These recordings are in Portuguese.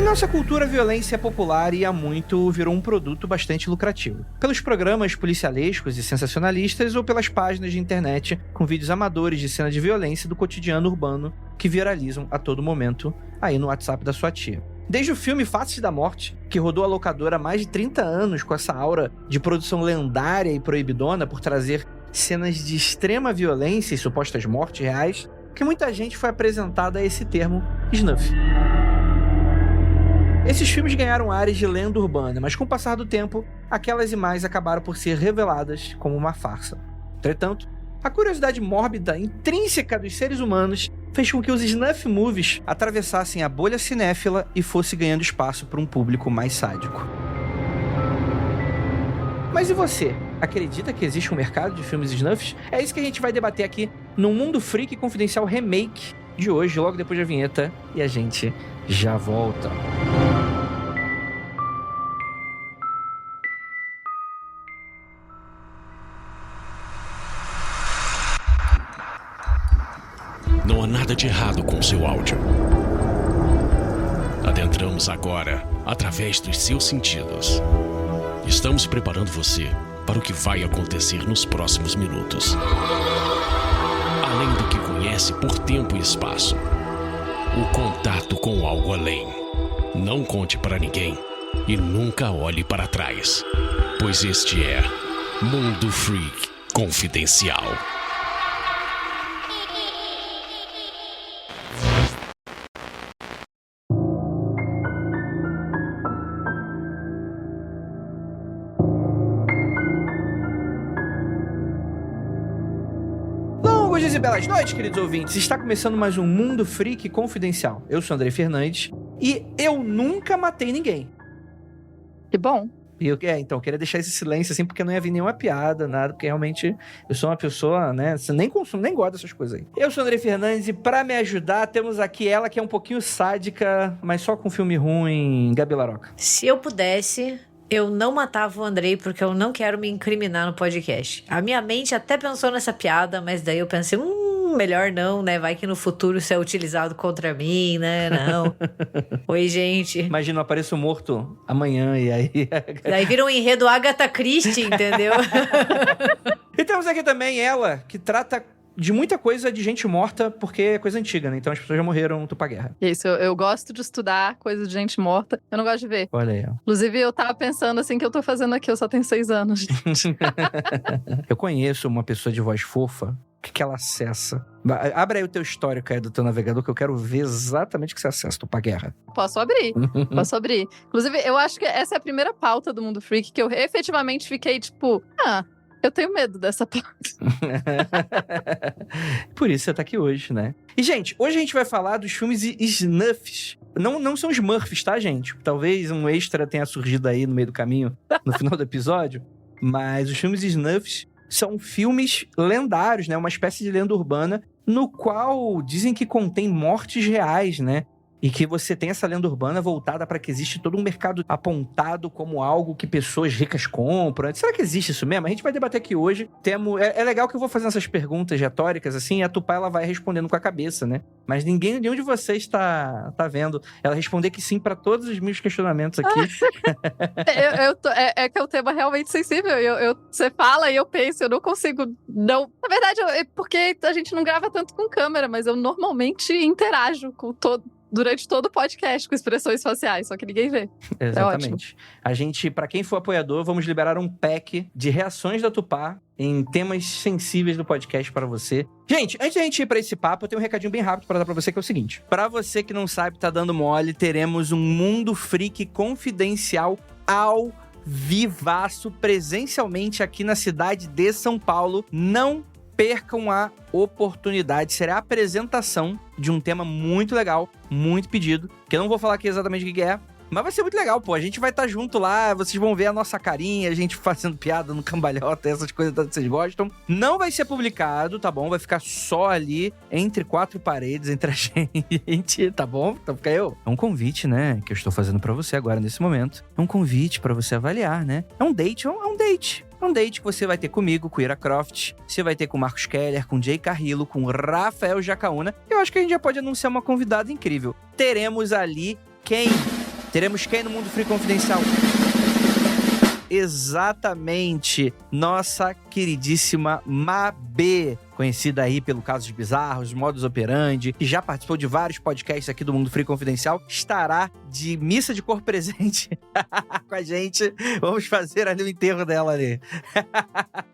nossa cultura, a violência popular e há muito virou um produto bastante lucrativo. Pelos programas policialescos e sensacionalistas ou pelas páginas de internet com vídeos amadores de cena de violência do cotidiano urbano que viralizam a todo momento aí no WhatsApp da sua tia. Desde o filme Faces da Morte, que rodou a locadora há mais de 30 anos com essa aura de produção lendária e proibidona por trazer cenas de extrema violência e supostas mortes reais, que muita gente foi apresentada a esse termo snuff. Esses filmes ganharam áreas de lenda urbana, mas com o passar do tempo, aquelas e mais acabaram por ser reveladas como uma farsa. Entretanto, a curiosidade mórbida, intrínseca dos seres humanos, fez com que os snuff movies atravessassem a bolha cinéfila e fosse ganhando espaço para um público mais sádico. Mas e você? Acredita que existe um mercado de filmes snuffs? É isso que a gente vai debater aqui no Mundo Freak Confidencial Remake de hoje, logo depois da vinheta, e a gente já volta. Não há nada de errado com o seu áudio. Adentramos agora através dos seus sentidos. Estamos preparando você para o que vai acontecer nos próximos minutos. Além do que conhece por tempo e espaço, o contato com algo além. Não conte para ninguém e nunca olhe para trás, pois este é Mundo Freak Confidencial. Bom dia e belas noites, queridos ouvintes. Está começando mais um Mundo Freak Confidencial. Eu sou Andrei Fernandes e eu nunca matei ninguém. Que bom. E então, eu queria deixar esse silêncio assim, porque não ia vir nenhuma piada, nada, porque realmente eu sou uma pessoa, né, você nem consumo, nem gosto dessas coisas aí. Eu sou Andrei Fernandes e pra me ajudar, temos aqui ela que é um pouquinho sádica, mas só com filme ruim, Gabi Laroca. Se eu pudesse, eu não matava o Andrei porque eu não quero me incriminar no podcast. A minha mente até pensou nessa piada, mas daí eu pensei, melhor não, né? Vai que no futuro isso é utilizado contra mim, né? Não. Oi, gente. Imagina, eu apareço morto amanhã e aí... Daí vira um enredo Agatha Christie, entendeu? E temos aqui também ela, que trata de muita coisa de gente morta, porque é coisa antiga, né? Então as pessoas já morreram no Tupá-Guerra. Isso, eu gosto de estudar coisa de gente morta. Eu não gosto de ver. Olha aí, ó. Inclusive, eu tava pensando assim que eu tô fazendo aqui, eu só tenho 6 anos. Eu conheço uma pessoa de voz fofa. O que ela acessa? Abre aí o teu histórico aí do teu navegador, que eu quero ver exatamente o que você acessa, Tupá-Guerra. Posso abrir. Inclusive, eu acho que essa é a primeira pauta do Mundo Freak que eu efetivamente fiquei tipo, eu tenho medo dessa pauta. Por isso você tá aqui hoje, né? E, gente, hoje a gente vai falar dos filmes snuffs. Não são Smurfs, tá, gente? Talvez um extra tenha surgido aí no meio do caminho, no final do episódio. Mas os filmes snuffs são filmes lendários, né? Uma espécie de lenda urbana, no qual dizem que contém mortes reais, né? E que você tem essa lenda urbana voltada para que existe todo um mercado apontado como algo que pessoas ricas compram. Será que existe isso mesmo? A gente vai debater aqui hoje. É legal que eu vou fazendo essas perguntas retóricas, assim, e a Tupá ela vai respondendo com a cabeça, né? Mas nenhum de vocês tá vendo ela responder que sim para todos os meus questionamentos aqui. É que é um tema realmente sensível. Você fala e eu penso, eu não consigo não... Na verdade, é porque a gente não grava tanto com câmera, mas eu normalmente interajo com durante todo o podcast com expressões faciais, só que ninguém vê. Exatamente. A gente, pra quem for apoiador, vamos liberar um pack de reações da Tupá em temas sensíveis do podcast para você. Gente, antes da gente ir pra esse papo, eu tenho um recadinho bem rápido para dar pra você, que é o seguinte. Pra você que não sabe, tá dando mole, teremos um Mundo Freak Confidencial ao vivaço, presencialmente aqui na cidade de São Paulo. Não percam a oportunidade. Será a apresentação de um tema muito legal, muito pedido, que eu não vou falar aqui exatamente o que é, mas vai ser muito legal, pô. A gente vai estar junto lá, vocês vão ver a nossa carinha, a gente fazendo piada no cambalhota, essas coisas que vocês gostam. Não vai ser publicado, tá bom? Vai ficar só ali, entre 4 paredes, entre a gente, tá bom? Então fica eu. É um convite, né, que eu estou fazendo pra você agora, nesse momento. É um convite pra você avaliar, né? É um date, é um date. É um date que você vai ter comigo, com Ira Croft, você vai ter com Marcos Keller, com Jay Carrillo, com Rafael Jacaúna. Eu acho que a gente já pode anunciar uma convidada incrível. Teremos ali quem? Teremos quem no Mundo Freak Confidencial? Exatamente, nossa queridíssima Mabê, conhecida aí pelo Casos Bizarros, Modus Operandi, que já participou de vários podcasts aqui do Mundo Freak Confidencial, estará de missa de cor presente com a gente. Vamos fazer ali o enterro dela ali.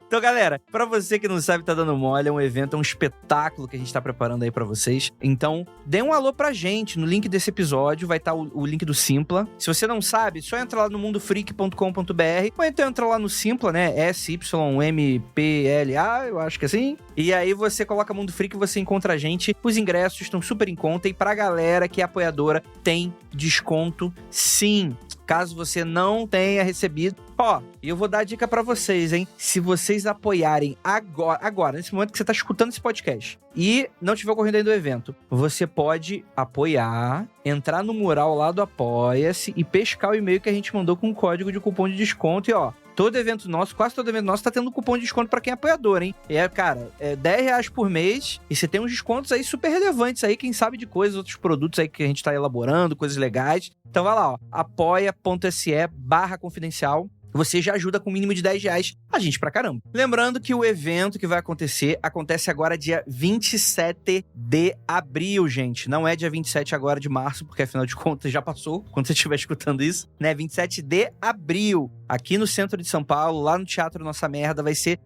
Então, galera, pra você que não sabe, tá dando mole, é um evento, é um espetáculo que a gente tá preparando aí pra vocês. Então, dê um alô pra gente. No link desse episódio vai estar o link do Simpla. Se você não sabe, só entra lá no mundofreak.com.br ou então entra lá no Simpla, né? SYMPLA, eu acho que é assim. E aí você coloca Mundo Freak e você encontra a gente. Os ingressos estão super em conta e pra galera que é apoiadora tem desconto sim. Caso você não tenha recebido, e eu vou dar a dica pra vocês, hein? Se vocês apoiarem agora, nesse momento que você tá escutando esse podcast e não tiver ocorrendo ainda o evento, você pode apoiar, entrar no mural lá do Apoia-se e pescar o e-mail que a gente mandou com o código de cupom de desconto. E todo evento nosso, quase todo evento nosso tá tendo cupom de desconto pra quem é apoiador, hein? Cara, é R$10 por mês e você tem uns descontos aí super relevantes aí, quem sabe de coisas, outros produtos aí que a gente tá elaborando, coisas legais. Então vai lá, apoia.se/confidencial. Você já ajuda com o mínimo de R$10 a gente pra caramba. Lembrando que o evento que vai acontecer acontece agora dia 27 de abril, gente. Não é dia 27 agora de março, porque afinal de contas já passou, quando você estiver escutando isso, né? 27 de abril, aqui no centro de São Paulo, lá no Teatro Nossa Merda, vai ser,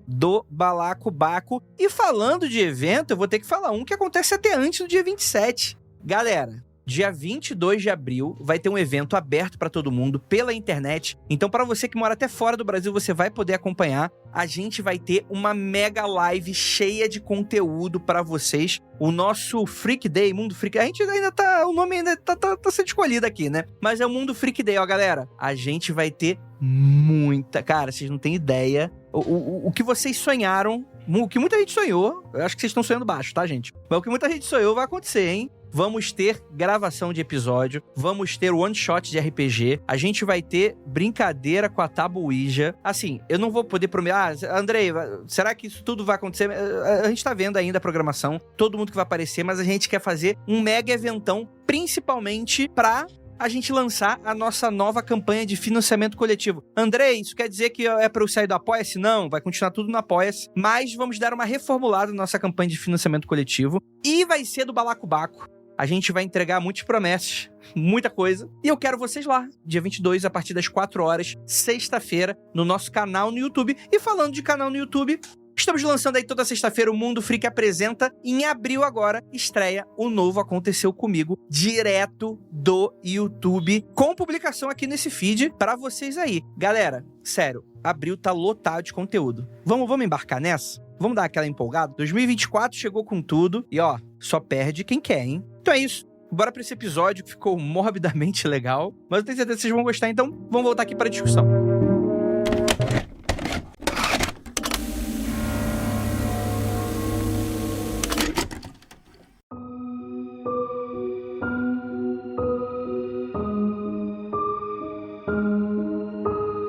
do Balacobaco. E falando de evento, eu vou ter que falar um que acontece até antes do dia 27. Galera, dia 22 de abril vai ter um evento aberto para todo mundo pela internet. Então, para você que mora até fora do Brasil, você vai poder acompanhar. A gente vai ter uma mega live cheia de conteúdo para vocês. O nosso Freak Day, Mundo Freak, a gente ainda tá, o nome ainda tá sendo escolhido aqui, né? Mas é o Mundo Freak Day, galera. A gente vai ter muita... Cara, vocês não têm ideia. O que vocês sonharam, o que muita gente sonhou, eu acho que vocês estão sonhando baixo, tá, gente? Mas o que muita gente sonhou vai acontecer, hein? Vamos ter gravação de episódio, vamos ter one shot de RPG, a gente vai ter brincadeira com a Tabu Ouija. Assim, eu não vou poder prometer... Andrei, será que isso tudo vai acontecer? A gente tá vendo ainda a programação, todo mundo que vai aparecer, mas a gente quer fazer um mega eventão, principalmente pra a gente lançar a nossa nova campanha de financiamento coletivo. Andrei, isso quer dizer que é pra eu sair do Apoia-se? Não, vai continuar tudo no Apoia-se, mas vamos dar uma reformulada na nossa campanha de financiamento coletivo e vai ser do Balacobaco. A gente vai entregar muitas promessas, muita coisa. E eu quero vocês lá, dia 22, a partir das 4 horas, sexta-feira, no nosso canal no YouTube. E falando de canal no YouTube, estamos lançando aí toda sexta-feira o Mundo Freak Apresenta. Em abril agora, estreia o novo Aconteceu Comigo, direto do YouTube, com publicação aqui nesse feed pra vocês aí. Galera, sério, abril tá lotado de conteúdo. Vamos embarcar nessa? Vamos dar aquela empolgada? 2024 chegou com tudo e só perde quem quer, hein? Então é isso. Bora pra esse episódio que ficou morbidamente legal. Mas eu tenho certeza que vocês vão gostar, então vamos voltar aqui pra discussão.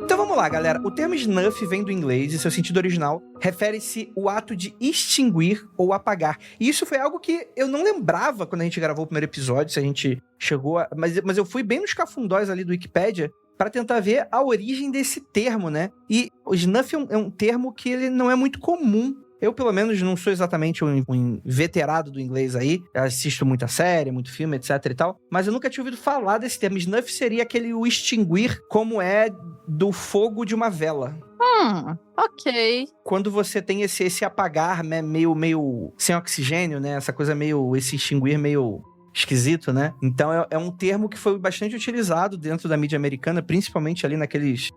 Vamos lá, galera. O termo snuff vem do inglês e seu sentido original refere-se ao ato de extinguir ou apagar. E isso foi algo que eu não lembrava quando a gente gravou o primeiro episódio, se a gente chegou a... Mas eu fui bem nos cafundós ali do Wikipedia para tentar ver a origem desse termo, né? E o snuff é um termo que ele não é muito comum. Eu, pelo menos, não sou exatamente um veterado do inglês aí. Eu assisto muita série, muito filme, etc e tal. Mas eu nunca tinha ouvido falar desse termo. Snuff seria o extinguir, como é do fogo de uma vela. Ok. Quando você tem esse apagar, né, meio sem oxigênio, né? Essa coisa esse extinguir meio esquisito, né? Então é um termo que foi bastante utilizado dentro da mídia americana, principalmente ali naqueles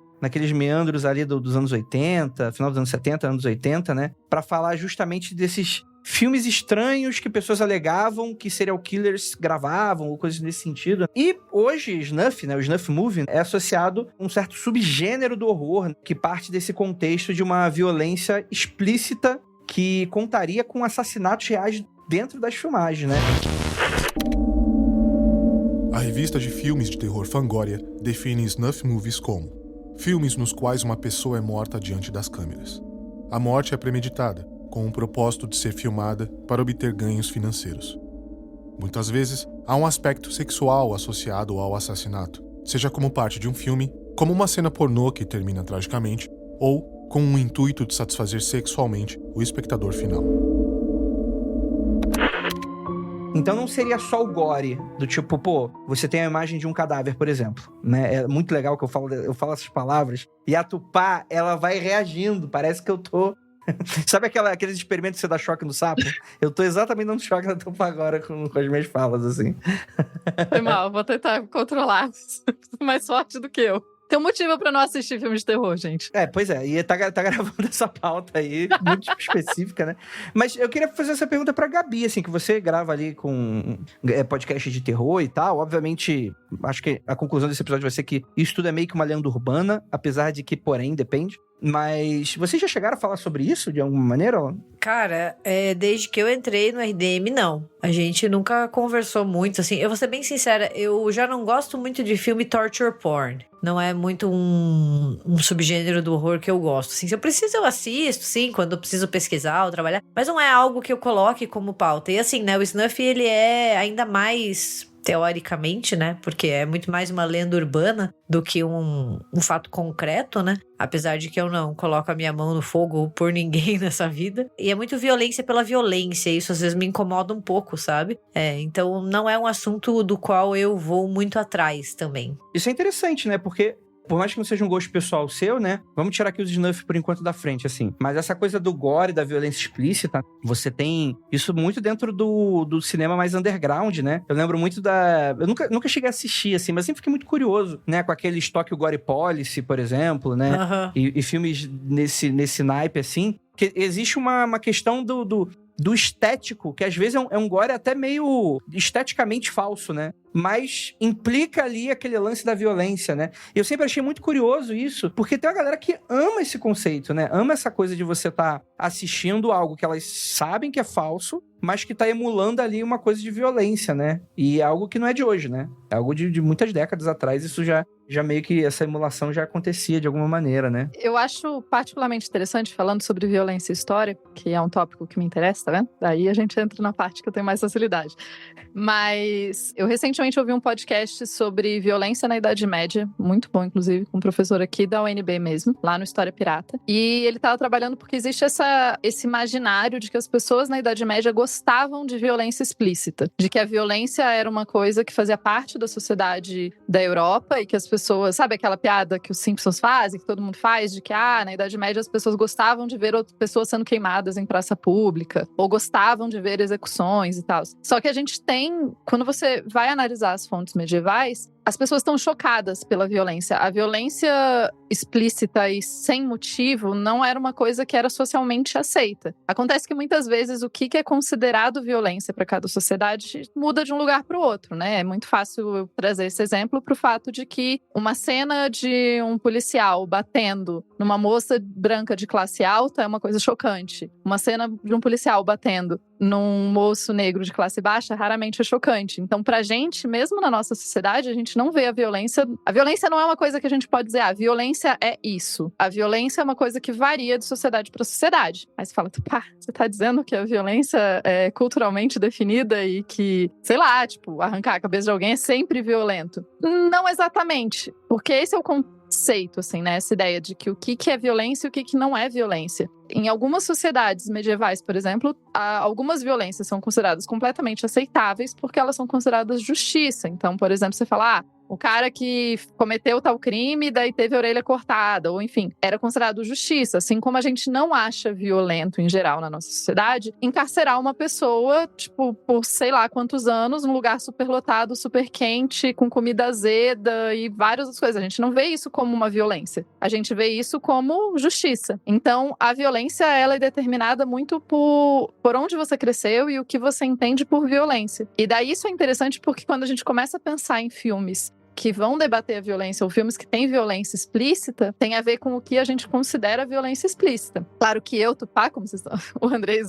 meandros ali dos anos 80, final dos anos 70, anos 80, né? Pra falar justamente desses filmes estranhos que pessoas alegavam que serial killers gravavam, ou coisas nesse sentido. E hoje, Snuff, né, o Snuff Movie, é associado a um certo subgênero do horror, que parte desse contexto de uma violência explícita que contaria com assassinatos reais dentro das filmagens, né? A revista de filmes de terror Fangoria define snuff movies como filmes nos quais uma pessoa é morta diante das câmeras. A morte é premeditada, com o propósito de ser filmada para obter ganhos financeiros. Muitas vezes, há um aspecto sexual associado ao assassinato, seja como parte de um filme, como uma cena pornô que termina tragicamente, ou com um intuito de satisfazer sexualmente o espectador final. Então não seria só o gore, do tipo, pô, você tem a imagem de um cadáver, por exemplo, né? É muito legal que eu falo essas palavras, e a Tupá, ela vai reagindo, parece que eu tô... Sabe aqueles experimentos que você dá choque no sapo? Eu tô exatamente dando choque na Tupá agora com as minhas falas, assim. Foi mal, vou tentar controlar. Mais forte do que eu. Tem um motivo pra não assistir filme de terror, gente. Pois é, e tá gravando essa pauta aí, muito específica, né? Mas eu queria fazer essa pergunta pra Gabi, assim, que você grava ali com podcast de terror e tal. Obviamente, acho que a conclusão desse episódio vai ser que isso tudo é meio que uma lenda urbana, apesar de que, porém, depende. Mas vocês já chegaram a falar sobre isso de alguma maneira? Cara, desde que eu entrei no RDM, não. A gente nunca conversou muito, assim. Eu vou ser bem sincera, eu já não gosto muito de filme torture porn. Não é muito um subgênero do horror que eu gosto. Assim, se eu preciso, eu assisto, sim, quando eu preciso pesquisar ou trabalhar. Mas não é algo que eu coloque como pauta. E assim, né, o Snuff, ele é ainda mais... teoricamente, né? Porque é muito mais uma lenda urbana do que um fato concreto, né? Apesar de que eu não coloco a minha mão no fogo por ninguém nessa vida. E é muito violência pela violência. Isso às vezes me incomoda um pouco, sabe? Então não é um assunto do qual eu vou muito atrás também. Isso é interessante, né? Porque... por mais que não seja um gosto pessoal seu, né? Vamos tirar aqui os Snuff por enquanto da frente, assim. Mas essa coisa do gore, da violência explícita, você tem isso muito dentro do cinema mais underground, né? Eu lembro muito da... eu nunca cheguei a assistir, assim, mas sempre fiquei muito curioso, né? Com aquele Tokyo Gore Policy, por exemplo, né? Uhum. E filmes nesse naipe, assim. Que existe uma questão do estético, que às vezes é um gore até meio esteticamente falso, né? Mas implica ali aquele lance da violência, né? E eu sempre achei muito curioso isso, porque tem uma galera que ama esse conceito, né? Ama essa coisa de você estar assistindo algo que elas sabem que é falso, mas que tá emulando ali uma coisa de violência, né? E é algo que não é de hoje, né? É algo de muitas décadas atrás, isso já meio que essa emulação já acontecia de alguma maneira, né? Eu acho particularmente interessante, falando sobre violência e história, que é um tópico que me interessa, tá vendo? Daí a gente entra na parte que eu tenho mais facilidade. Mas eu recentemente ouvi um podcast sobre violência na Idade Média, muito bom, inclusive, com um professor aqui da UNB mesmo, lá no História Pirata. E ele tava trabalhando porque existe esse imaginário de que as pessoas na Idade Média gostavam de violência explícita, de que a violência era uma coisa que fazia parte da sociedade da Europa e que as pessoas, sabe aquela piada que os Simpsons fazem, que todo mundo faz, de que na Idade Média as pessoas gostavam de ver outras pessoas sendo queimadas em praça pública, ou gostavam de ver execuções e tal. Só que a gente tem, quando você vai analisar as fontes medievais, as pessoas estão chocadas pela violência. A violência explícita e sem motivo não era uma coisa que era socialmente aceita. Acontece que muitas vezes o que é considerado violência para cada sociedade muda de um lugar para o outro, né? É muito fácil eu trazer esse exemplo para o fato de que uma cena de um policial batendo numa moça branca de classe alta é uma coisa chocante. Uma cena de um policial batendo num moço negro de classe baixa raramente é chocante. Então, pra gente, mesmo na nossa sociedade, a gente não vê a violência. A violência não é uma coisa que a gente pode dizer, a violência é isso. A violência é uma coisa que varia de sociedade para sociedade. Aí você fala, pá, você tá dizendo que a violência é culturalmente definida e que, sei lá, tipo, arrancar a cabeça de alguém é sempre violento. Não exatamente, porque esse é o conceito, assim, né? Essa ideia de que o que é violência e o que não é violência. Em algumas sociedades medievais, por exemplo, algumas violências são consideradas completamente aceitáveis porque elas são consideradas justiça. Então, por exemplo, você fala, o cara que cometeu tal crime, daí teve a orelha cortada, ou enfim, era considerado justiça. Assim como a gente não acha violento, em geral, na nossa sociedade, encarcerar uma pessoa, tipo, por sei lá quantos anos, num lugar super lotado, super quente, com comida azeda e várias outras coisas. A gente não vê isso como uma violência. A gente vê isso como justiça. Então, a violência, ela é determinada muito por onde você cresceu e o que você entende por violência. E daí isso é interessante porque quando a gente começa a pensar em filmes que vão debater a violência, ou filmes que têm violência explícita, tem a ver com o que a gente considera violência explícita. Claro que eu, Tupá, como vocês estão, o Andrés,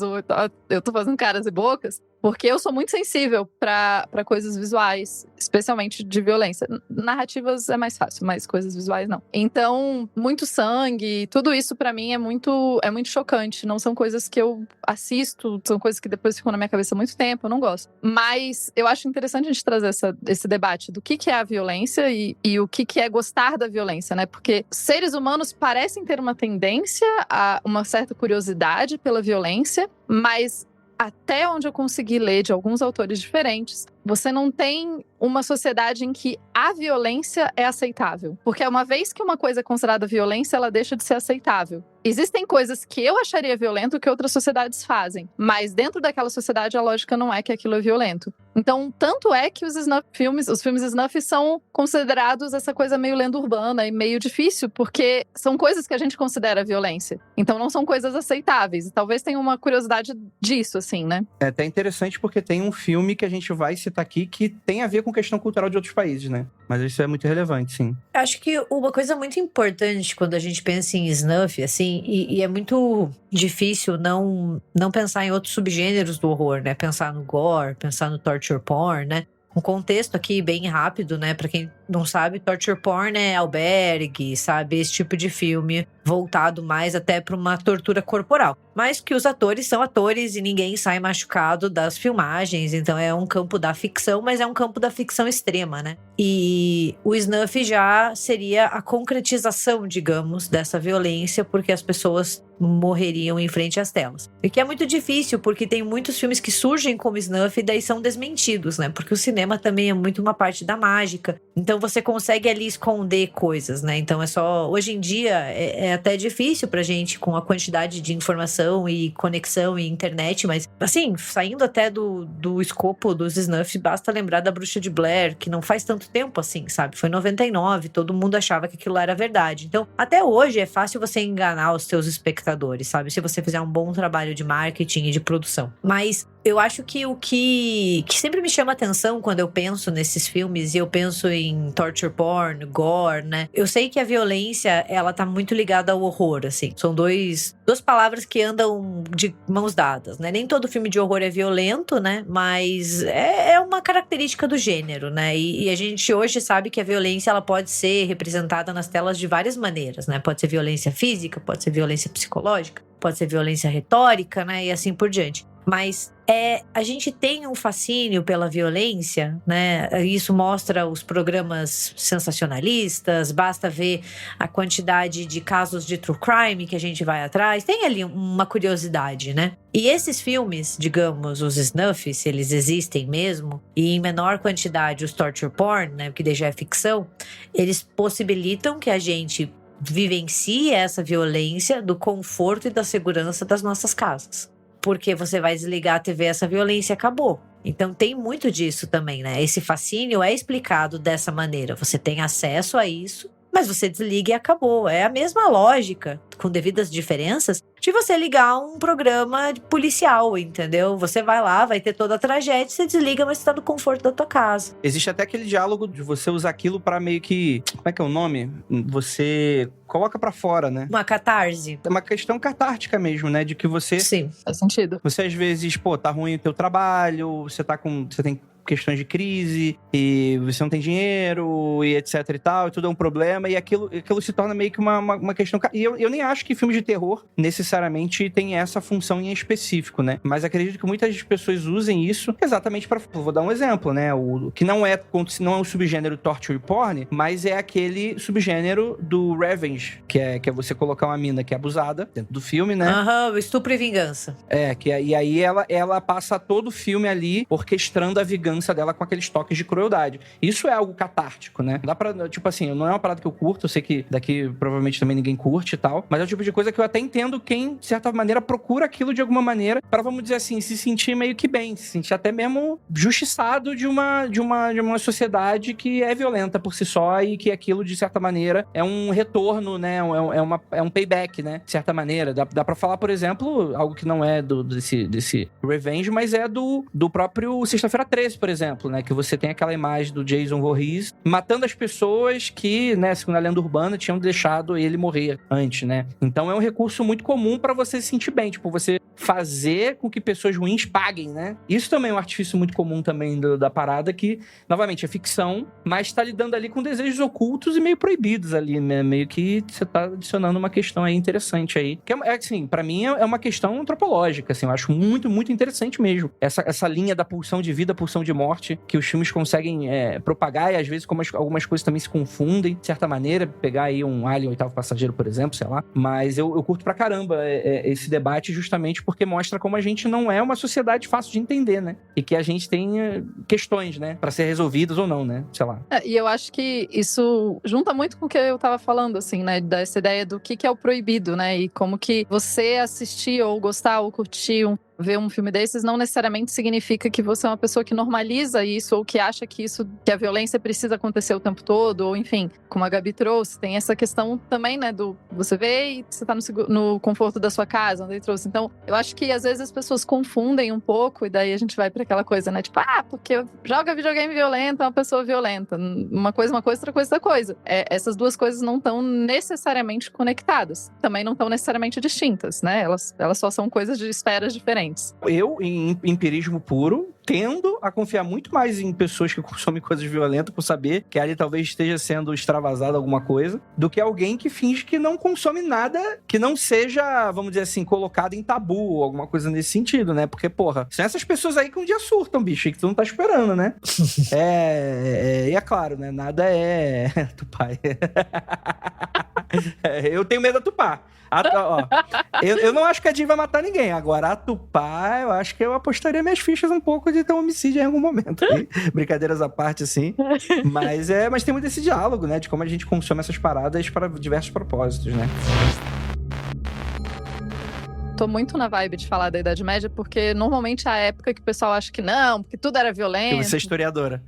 eu tô fazendo caras e bocas, Porque eu sou muito sensível pra coisas visuais, especialmente de violência. Narrativas é mais fácil, mas coisas visuais não. Então, muito sangue, tudo isso pra mim é muito chocante. Não são coisas que eu assisto, são coisas que depois ficam na minha cabeça há muito tempo, eu não gosto. Mas eu acho interessante a gente trazer esse debate do que é a violência e o que é gostar da violência, né? Porque seres humanos parecem ter uma tendência a uma certa curiosidade pela violência, mas até onde eu consegui ler de alguns autores diferentes, você não tem uma sociedade em que a violência é aceitável. Porque uma vez que uma coisa é considerada violência, ela deixa de ser aceitável. Existem coisas que eu acharia violento que outras sociedades fazem, mas dentro daquela sociedade a lógica não é que aquilo é violento. Então, tanto é que os filmes snuff são considerados essa coisa meio lenda urbana e meio difícil, porque são coisas que a gente considera violência. Então não são coisas aceitáveis. E talvez tenha uma curiosidade disso, assim, né? É até interessante porque tem um filme que a gente vai citar aqui que tem a ver com questão cultural de outros países, né? Mas isso é muito relevante, sim. Acho que uma coisa muito importante quando a gente pensa em snuff, assim, e é muito difícil não pensar em outros subgêneros do horror, né? Pensar no gore, pensar no torture porn, né? Um contexto aqui bem rápido, né? Pra quem não sabe, torture porn é albergue, sabe? Esse tipo de filme voltado mais até pra uma tortura corporal. Mas que os atores são atores e ninguém sai machucado das filmagens. Então é um campo da ficção, mas é um campo da ficção extrema, né? E o snuff já seria a concretização, digamos, dessa violência, porque as pessoas morreriam em frente às telas. E que é muito difícil, porque tem muitos filmes que surgem como snuff e daí são desmentidos, né? Porque o cinema também é muito uma parte da mágica. Então você consegue ali esconder coisas, né? Então é só... Hoje em dia é até difícil pra gente, com a quantidade de informação e conexão e internet, mas assim, saindo até do escopo dos snuffs, basta lembrar da Bruxa de Blair, que não faz tanto tempo assim, sabe? Foi em 99, todo mundo achava que aquilo era verdade. Então, até hoje é fácil você enganar os seus espectadores, sabe? Se você fizer um bom trabalho de marketing e de produção. Mas eu acho que o que sempre me chama atenção quando eu penso nesses filmes, e eu penso em torture porn, gore, né? Eu sei que a violência, ela tá muito ligada ao horror, assim. São duas palavras que andam de mãos dadas, né? Nem todo filme de horror é violento, né? Mas é uma característica do gênero, né? E a gente hoje sabe que a violência, ela pode ser representada nas telas de várias maneiras, né? Pode ser violência física, pode ser violência psicológica, pode ser violência retórica, né? E assim por diante. Mas a gente tem um fascínio pela violência, né? Isso mostra os programas sensacionalistas, basta ver a quantidade de casos de true crime que a gente vai atrás. Tem ali uma curiosidade, né? E esses filmes, digamos, os snuff, se eles existem mesmo, e em menor quantidade os torture porn, né? Porque daí já é ficção, eles possibilitam que a gente vivencie essa violência do conforto e da segurança das nossas casas. Porque você vai desligar a TV, essa violência acabou. Então tem muito disso também, né? Esse fascínio é explicado dessa maneira. Você tem acesso a isso, mas você desliga e acabou. É a mesma lógica, com devidas diferenças, de você ligar um programa policial, entendeu? Você vai lá, vai ter toda a tragédia, você desliga, mas você tá no conforto da tua casa. Existe até aquele diálogo de você usar aquilo pra meio que... Como é que é o nome? Você coloca pra fora, né? Uma catarse. É uma questão catártica mesmo, né? De que você... Sim. Faz sentido. Você às vezes, tá ruim o teu trabalho, você tem questões de crise, e você não tem dinheiro, e etc e tal, e tudo é um problema, e aquilo se torna meio que uma questão... E eu nem acho que filmes de terror necessariamente tem essa função em específico, né? Mas acredito que muitas pessoas usem isso exatamente para... Vou dar um exemplo, né? O que não é um subgênero torture porn, mas é aquele subgênero do revenge, que é você colocar uma mina que é abusada dentro do filme, né? Aham, estupro e vingança. E aí ela passa todo o filme ali orquestrando a vingança dela com aqueles toques de crueldade. Isso é algo catártico, né? Dá pra, tipo assim, não é uma parada que eu curto, eu sei que daqui provavelmente também ninguém curte e tal, mas é o tipo de coisa que eu até entendo quem, de certa maneira, procura aquilo de alguma maneira pra, vamos dizer assim, se sentir meio que bem, se sentir até mesmo justiçado de uma sociedade que é violenta por si só e que aquilo, de certa maneira, é um retorno, né? É um payback, né? De certa maneira. Dá pra falar, por exemplo, algo que não é desse revenge, mas é do próprio Sexta-feira 13, por exemplo, né? Que você tem aquela imagem do Jason Voorhees matando as pessoas que, né, segundo a lenda urbana, tinham deixado ele morrer antes, né? Então é um recurso muito comum pra você se sentir bem. Tipo, você fazer com que pessoas ruins paguem, né? Isso também é um artifício muito comum também da parada, que, novamente, é ficção, mas tá lidando ali com desejos ocultos e meio proibidos ali, né? Meio que você tá adicionando uma questão aí interessante aí. Que assim, pra mim é uma questão antropológica, assim, eu acho muito, muito interessante mesmo. Essa linha da pulsão de vida, pulsão de morte, que os filmes conseguem propagar, e às vezes como algumas coisas também se confundem, de certa maneira, pegar aí um Alien, Oitavo Passageiro, por exemplo, sei lá. Mas eu curto pra caramba esse debate, justamente porque mostra como a gente não é uma sociedade fácil de entender, né? E que a gente tem questões, né? Pra ser resolvidas ou não, né? Sei lá. E eu acho que isso junta muito com o que eu tava falando, assim, né? Dessa ideia do que é o proibido, né? E como que você assistir ou gostar ou curtir ver um filme desses não necessariamente significa que você é uma pessoa que normaliza isso ou que acha que a violência precisa acontecer o tempo todo, ou enfim, como a Gabi trouxe, tem essa questão também, né, do você vê e você tá no conforto da sua casa, onde ele trouxe. Então, eu acho que às vezes as pessoas confundem um pouco e daí a gente vai pra aquela coisa, né, tipo, porque joga videogame violento, é uma pessoa violenta. Uma coisa, outra coisa. Essas duas coisas não estão necessariamente conectadas, também não estão necessariamente distintas, né, elas só são coisas de esferas diferentes. Eu, em empirismo puro, tendo a confiar muito mais em pessoas que consomem coisas violentas por saber que ali talvez esteja sendo extravasada alguma coisa, do que alguém que finge que não consome nada que não seja, vamos dizer assim, colocado em tabu ou alguma coisa nesse sentido, né? Porque, porra, são essas pessoas aí que um dia surtam, bicho, e que tu não tá esperando, né? E é claro, né? Nada é Tupá. Eu tenho medo da Tupá. Eu não acho que a Jean vai matar ninguém. Agora, a Tupá, eu acho que eu apostaria minhas fichas um pouco de ter um homicídio em algum momento. Brincadeiras à parte, assim. Mas tem muito esse diálogo, né? De como a gente consome essas paradas para diversos propósitos, né? Tô muito na vibe de falar da Idade Média, porque normalmente é a época que o pessoal acha que não, porque tudo era violento. Porque você é historiadora.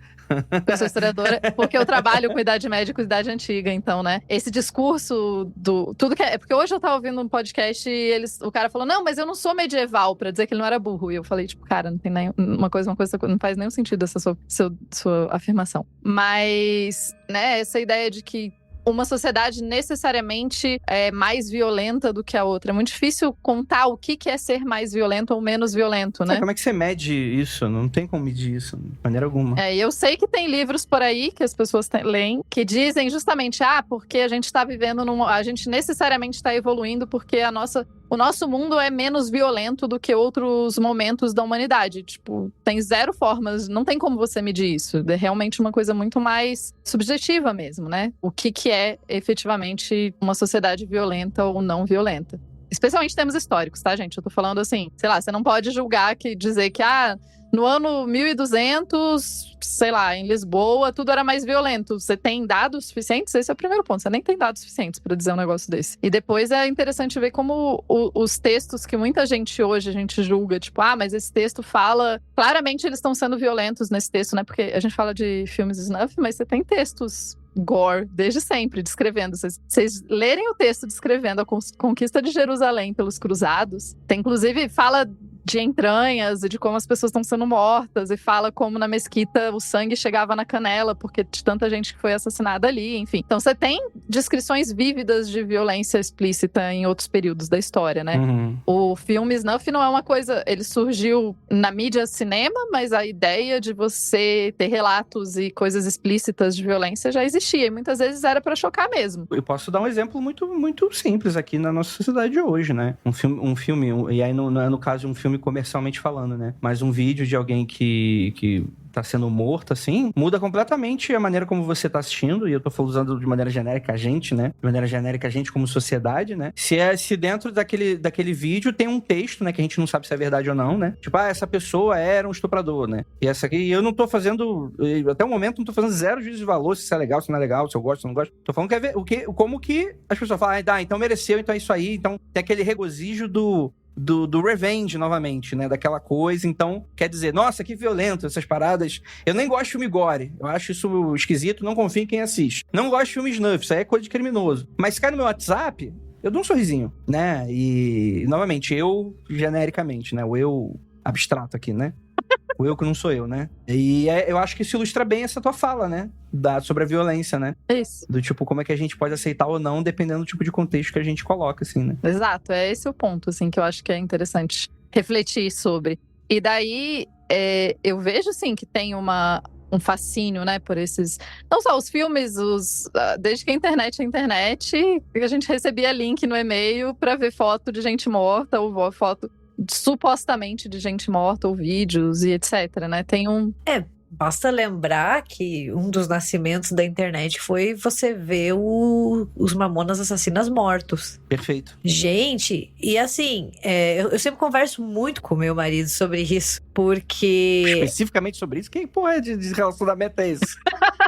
Eu sou historiadora, porque eu trabalho com Idade Média e com Idade Antiga, então, né? Esse discurso do... tudo que é... Porque hoje eu tava ouvindo um podcast e o cara falou, não, mas eu não sou medieval, pra dizer que ele não era burro. E eu falei, tipo, cara, não tem nem uma coisa, não faz nenhum sentido essa sua afirmação. Mas, né, essa ideia de que uma sociedade necessariamente é mais violenta do que a outra. É muito difícil contar o que é ser mais violento ou menos violento, né? Como é que você mede isso? Não tem como medir isso, de maneira alguma. E eu sei que tem livros por aí que as pessoas leem, que dizem justamente, porque a gente tá vivendo a gente necessariamente tá evoluindo porque o nosso mundo é menos violento do que outros momentos da humanidade. Tipo, tem zero formas, não tem como você medir isso. É realmente uma coisa muito mais subjetiva mesmo, né? O que é efetivamente uma sociedade violenta ou não violenta. Especialmente em termos históricos, tá, gente? Eu tô falando assim, sei lá, você não pode julgar dizer que, no ano 1200, sei lá, em Lisboa, tudo era mais violento. Você tem dados suficientes? Esse é o primeiro ponto. Você nem tem dados suficientes pra dizer um negócio desse. E depois é interessante ver como os textos que muita gente hoje a gente julga, tipo, mas esse texto fala... Claramente eles estão sendo violentos nesse texto, né? Porque a gente fala de filmes snuff, mas você tem textos gore desde sempre, descrevendo. Vocês lerem o texto descrevendo a conquista de Jerusalém pelos cruzados, tem inclusive fala de entranhas e de como as pessoas estão sendo mortas, e fala como na mesquita o sangue chegava na canela porque de tanta gente que foi assassinada ali, enfim. Então você tem descrições vívidas de violência explícita em outros períodos da história, né? Uhum. O filme snuff não é uma coisa... Ele surgiu na mídia cinema, mas a ideia de você ter relatos e coisas explícitas de violência já existia, e muitas vezes era pra chocar mesmo. Eu posso dar um exemplo muito, muito simples aqui na nossa sociedade de hoje, né? Um filme, e aí no caso um filme comercialmente falando, né? Mas um vídeo de alguém que tá sendo morto, assim, muda completamente a maneira como você tá assistindo, e eu tô usando de maneira genérica a gente, né? De maneira genérica a gente como sociedade, né? Se dentro daquele vídeo tem um texto, né? Que a gente não sabe se é verdade ou não, né? Tipo, essa pessoa era um estuprador, né? E essa aqui, eu não tô fazendo, até o momento, não tô fazendo zero juízo de valor, se isso é legal, se não é legal, se eu gosto, se eu não gosto. Tô falando que é ver como que as pessoas falam, então mereceu, então é isso aí, então tem aquele regozijo do revenge, novamente, né? Daquela coisa. Então, quer dizer, nossa, que violento essas paradas. Eu nem gosto de filme gore. Eu acho isso esquisito, não confio em quem assiste. Não gosto de filme snuff, isso aí é coisa de criminoso. Mas se cai no meu WhatsApp, eu dou um sorrisinho, né? E, novamente, eu, genericamente, né? O eu abstrato aqui, né? O eu que não sou eu, né? E eu acho que isso ilustra bem essa tua fala, né? Sobre a violência, né? Isso. Do tipo, como é que a gente pode aceitar ou não, dependendo do tipo de contexto que a gente coloca, assim, né? Exato, é esse o ponto, assim, que eu acho que é interessante refletir sobre. E daí, eu vejo, assim, que tem um fascínio, né, por esses... Não só os filmes, desde que a internet é internet, a gente recebia link no e-mail pra ver foto de gente morta, ou foto supostamente de gente morta, ou vídeos e etc, né? Tem um... Basta lembrar que um dos nascimentos da internet foi você ver os Mamonas Assassinas mortos. Perfeito. Gente, e assim, eu sempre converso muito com meu marido sobre isso, porque... Especificamente sobre isso? Que porra de relacionamento é esse?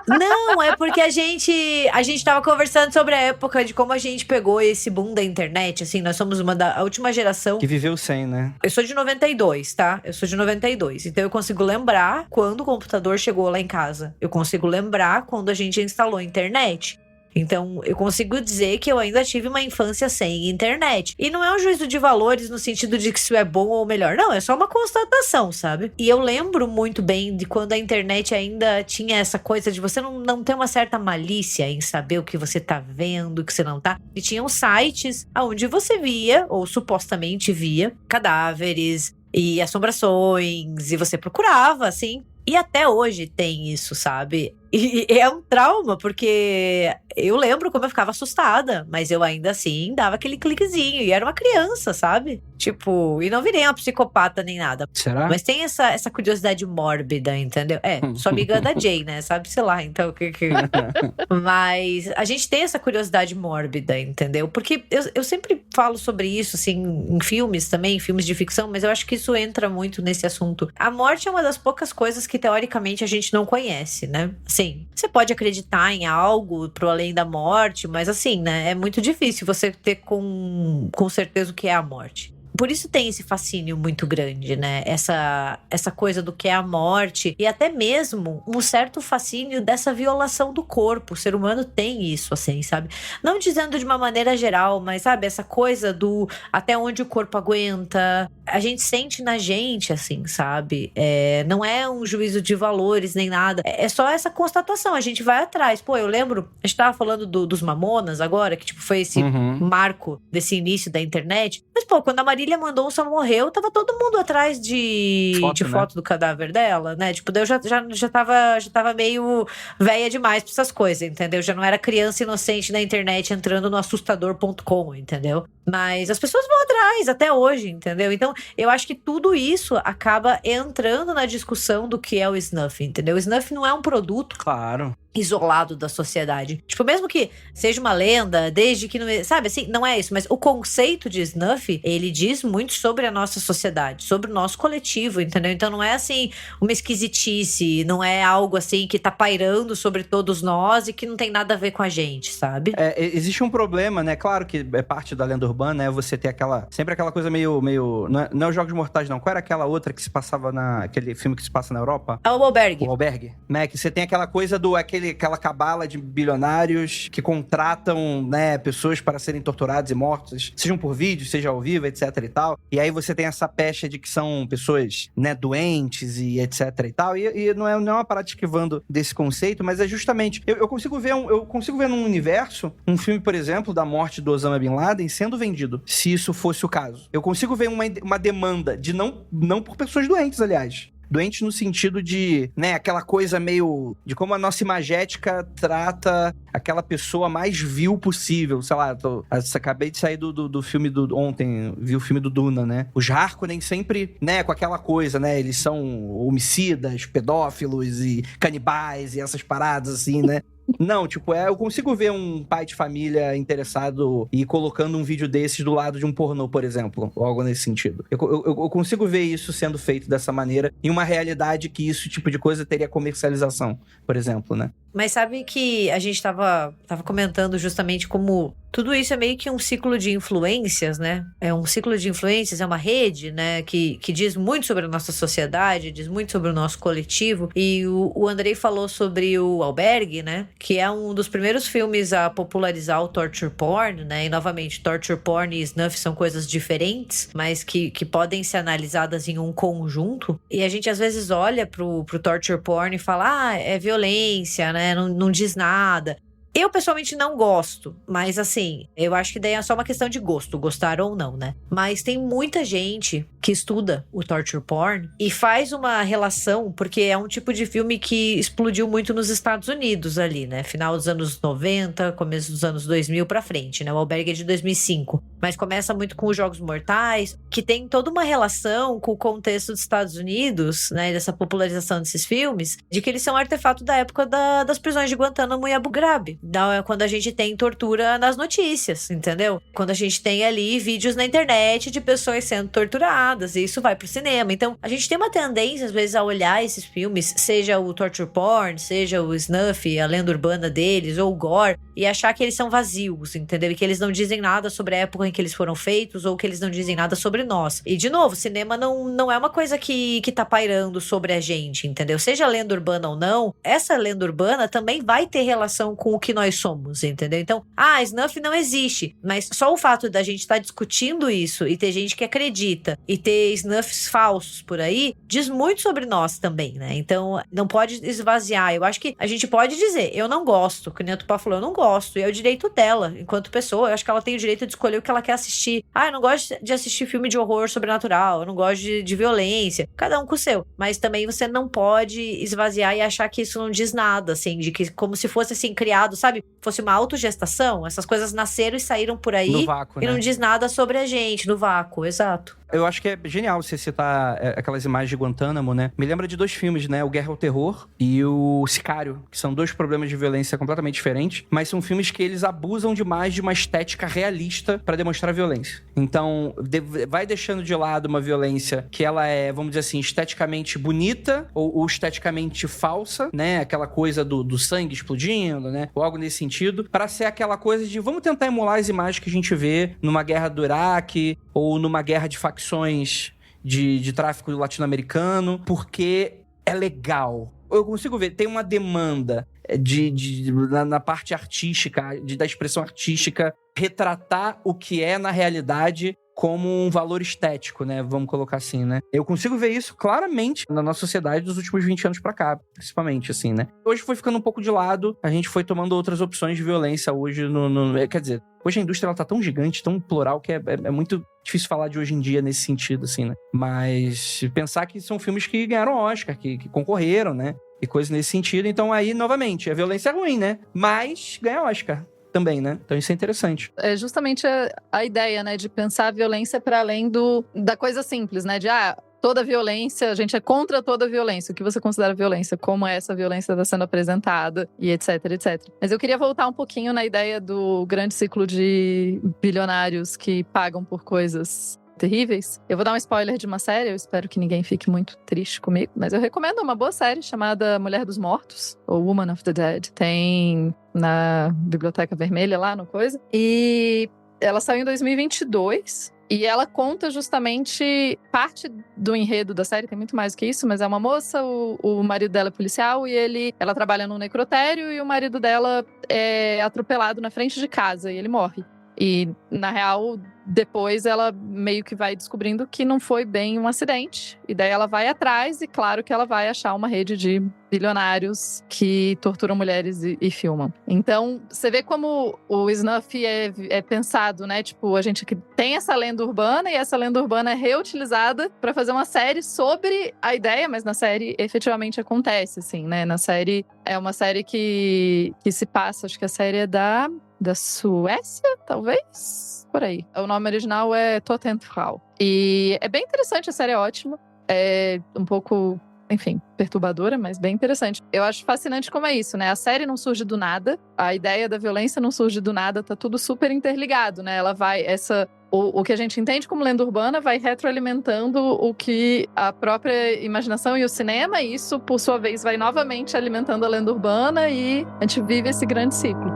Não, é porque a gente tava conversando sobre a época de como a gente pegou esse boom da internet, assim, nós somos a última geração... Que viveu sem, né? Eu sou de 92, tá? Eu sou de 92, então eu consigo lembrar quando o computador chegou lá em casa. Eu consigo lembrar quando a gente instalou a internet. Então, eu consigo dizer que eu ainda tive uma infância sem internet. E não é um juízo de valores no sentido de que isso é bom ou melhor. Não, é só uma constatação, sabe? E eu lembro muito bem de quando a internet ainda tinha essa coisa de você não ter uma certa malícia em saber o que você tá vendo, o que você não tá. E tinham sites onde você via, ou supostamente via, cadáveres e assombrações. E você procurava, assim. E até hoje tem isso, sabe? E é um trauma, porque eu lembro como eu ficava assustada, mas eu ainda assim dava aquele cliquezinho. E era uma criança, sabe? Tipo, e não virei uma psicopata nem nada. Será? Mas tem essa curiosidade mórbida, entendeu? Sou amiga da Jay, né? Sabe, sei lá, então... Mas a gente tem essa curiosidade mórbida, entendeu? Porque eu sempre falo sobre isso, assim, em filmes também, em filmes de ficção, mas eu acho que isso entra muito nesse assunto. A morte é uma das poucas coisas que, teoricamente, a gente não conhece, né? Sim, você pode acreditar em algo pro além da morte, mas assim, né? É muito difícil você ter com certeza o que é a morte. Por isso tem esse fascínio muito grande, né? Essa coisa do que é a morte e até mesmo um certo fascínio dessa violação do corpo. O ser humano tem isso, assim, sabe? Não dizendo de uma maneira geral, mas, sabe? Essa coisa do até onde o corpo aguenta. A gente sente na gente, assim, sabe? Não é um juízo de valores nem nada. É só essa constatação. A gente vai atrás. Pô, eu lembro, a gente tava falando dos Mamonas agora, que tipo foi esse marco desse início da internet. Mas, pô, quando a Marília mandou só morreu, tava todo mundo atrás de foto do cadáver dela, né? Tipo, eu já tava meio velha demais pra essas coisas, entendeu? Já não era criança inocente na internet entrando no assustador.com, entendeu? Mas as pessoas vão atrás até hoje, entendeu? Então, eu acho que tudo isso acaba entrando na discussão do que é o snuff, entendeu? O snuff não é um produto, claro, isolado da sociedade. Tipo, mesmo que seja uma lenda, desde que não... Sabe, assim, não é isso. Mas o conceito de snuff, ele diz muito sobre a nossa sociedade, sobre o nosso coletivo, entendeu? Então não é, assim, uma esquisitice, não é algo, assim, que tá pairando sobre todos nós e que não tem nada a ver com a gente, sabe? Existe um problema, né? Claro que é parte da lenda urbana, né? Você ter sempre aquela coisa meio... Não é os Jogos Mortais, não. Qual era aquela outra que se passava aquele filme que se passa na Europa? É o Albergue. O Albergue. Né? Que você tem aquela coisa aquela cabala de bilionários que contratam, né, pessoas para serem torturadas e mortas, sejam por vídeo, seja ao vivo, etc e tal. E aí você tem essa pecha de que são pessoas, né, doentes e etc e tal. E não é uma parada esquivando desse conceito, mas é justamente... Eu consigo ver num universo um filme, por exemplo, da morte do Osama Bin Laden sendo vendido, se isso fosse o caso. Eu consigo ver uma demanda de não por pessoas doentes, aliás. Doentes no sentido de, né, aquela coisa meio... De como a nossa imagética trata aquela pessoa mais vil possível. Sei lá, acabei de sair do filme ontem, vi o filme do Duna, né? Os Harkonnen sempre, né, com aquela coisa, né? Eles são homicidas, pedófilos e canibais e essas paradas, assim, né? Não, tipo, eu consigo ver um pai de família interessado e colocando um vídeo desses do lado de um pornô, por exemplo, ou algo nesse sentido. Eu consigo ver isso sendo feito dessa maneira em uma realidade que isso tipo de coisa teria comercialização, por exemplo, né? Mas sabe que a gente tava comentando justamente como Tudo isso é meio que um ciclo de influências, né? É um ciclo de influências, é uma rede, né? Que diz muito sobre a nossa sociedade, diz muito sobre o nosso coletivo. E o Andrei falou sobre o Albergue, né? Que é um dos primeiros filmes a popularizar o torture porn, né? E, novamente, torture porn e snuff são coisas diferentes, mas que podem ser analisadas em um conjunto. E a gente, às vezes, olha pro torture porn e fala, é violência, né? Não diz nada. Eu, pessoalmente, não gosto, mas assim, eu acho que daí é só uma questão de gosto, gostar ou não, né? Mas tem muita gente que estuda o torture porn e faz uma relação, porque é um tipo de filme que explodiu muito nos Estados Unidos ali, né? Final dos anos 90, começo dos anos 2000 pra frente, né? O Albergue é de 2005, mas começa muito com os Jogos Mortais, que tem toda uma relação com o contexto dos Estados Unidos, né? Dessa popularização desses filmes, de que eles são artefato da época das prisões de Guantánamo e Abu Ghraib. Quando a gente tem tortura nas notícias, entendeu? Quando a gente tem ali vídeos na internet de pessoas sendo torturadas, e isso vai pro cinema. Então, a gente tem uma tendência, às vezes, a olhar esses filmes, seja o torture porn, seja o snuff, a lenda urbana deles, ou o gore, e achar que eles são vazios, entendeu? E que eles não dizem nada sobre a época em que eles foram feitos, ou que eles não dizem nada sobre nós. E, de novo, cinema não é uma coisa que tá pairando sobre a gente, entendeu? Seja lenda urbana ou não, essa lenda urbana também vai ter relação com o que nós somos, entendeu? Então, snuff não existe, mas só o fato da gente estar discutindo isso e ter gente que acredita e ter snuffs falsos por aí, diz muito sobre nós também, né? Então, não pode esvaziar. Eu acho que a gente pode dizer, eu não gosto, que nem o Tupá falou, eu não gosto, e é o direito dela, enquanto pessoa, eu acho que ela tem o direito de escolher o que ela quer assistir. Eu não gosto de assistir filme de horror sobrenatural, eu não gosto de violência, cada um com o seu, mas também você não pode esvaziar e achar que isso não diz nada, assim, de que como se fosse assim, criado, sabe? Fosse uma autogestação, essas coisas nasceram e saíram por aí no vácuo, e né? Não diz nada sobre a gente, no vácuo, exato. Eu acho que é genial você citar aquelas imagens de Guantánamo, né? Me lembra de 2 filmes, né? O Guerra ao Terror e o Sicário, que são 2 problemas de violência completamente diferentes, mas são filmes que eles abusam demais de uma estética realista pra demonstrar violência. Então, vai deixando de lado uma violência que ela é, vamos dizer assim, esteticamente bonita ou esteticamente falsa, né? Aquela coisa do sangue explodindo, né? Ou algo nesse sentido, pra ser aquela coisa de vamos tentar emular as imagens que a gente vê numa guerra do Iraque ou numa guerra de facções de tráfico latino-americano, porque é legal. Eu consigo ver, tem uma demanda na parte artística, da expressão artística, retratar o que é na realidade como um valor estético, né? Vamos colocar assim, né? Eu consigo ver isso claramente na nossa sociedade dos últimos 20 anos pra cá, principalmente, assim, né? Hoje foi ficando um pouco de lado, a gente foi tomando outras opções de violência hoje quer dizer, hoje a indústria ela tá tão gigante, tão plural, que é muito difícil falar de hoje em dia nesse sentido, assim, né? Mas pensar que são filmes que ganharam Oscar, que concorreram, né? E coisas nesse sentido. Então aí, novamente, a violência é ruim, né? Mas ganha Oscar também, né? Então isso é interessante. É justamente a ideia, né, de pensar a violência para além da coisa simples, né, de toda violência, a gente é contra toda violência. O que você considera violência? Como essa violência está sendo apresentada? E etc, etc. Mas eu queria voltar um pouquinho na ideia do grande ciclo de bilionários que pagam por coisas terríveis. Eu vou dar um spoiler de uma série, eu espero que ninguém fique muito triste comigo, mas eu recomendo uma boa série chamada Mulher dos Mortos, ou Woman of the Dead. Tem na Biblioteca Vermelha lá no coisa. E ela saiu em 2022. E ela conta justamente parte do enredo da série, tem muito mais do que isso, mas é uma moça, o marido dela é policial e ela trabalha num necrotério e o marido dela é atropelado na frente de casa e ele morre. E, na real, depois ela meio que vai descobrindo que não foi bem um acidente. E daí ela vai atrás e, claro, que ela vai achar uma rede de bilionários que torturam mulheres e filmam. Então, você vê como o snuff é pensado, né? Tipo, a gente tem essa lenda urbana e essa lenda urbana é reutilizada pra fazer uma série sobre a ideia, mas na série efetivamente acontece, assim, né? Na série, é uma série que se passa, acho que a série é da Suécia, talvez? Por aí. O nome original é Totenfrau. E é bem interessante, a série é ótima. É um pouco, enfim, perturbadora, mas bem interessante. Eu acho fascinante como é isso, né? A série não surge do nada, a ideia da violência não surge do nada, tá tudo super interligado, né? Ela vai, o que a gente entende como lenda urbana vai retroalimentando o que a própria imaginação e o cinema, e isso, por sua vez, vai novamente alimentando a lenda urbana e a gente vive esse grande ciclo.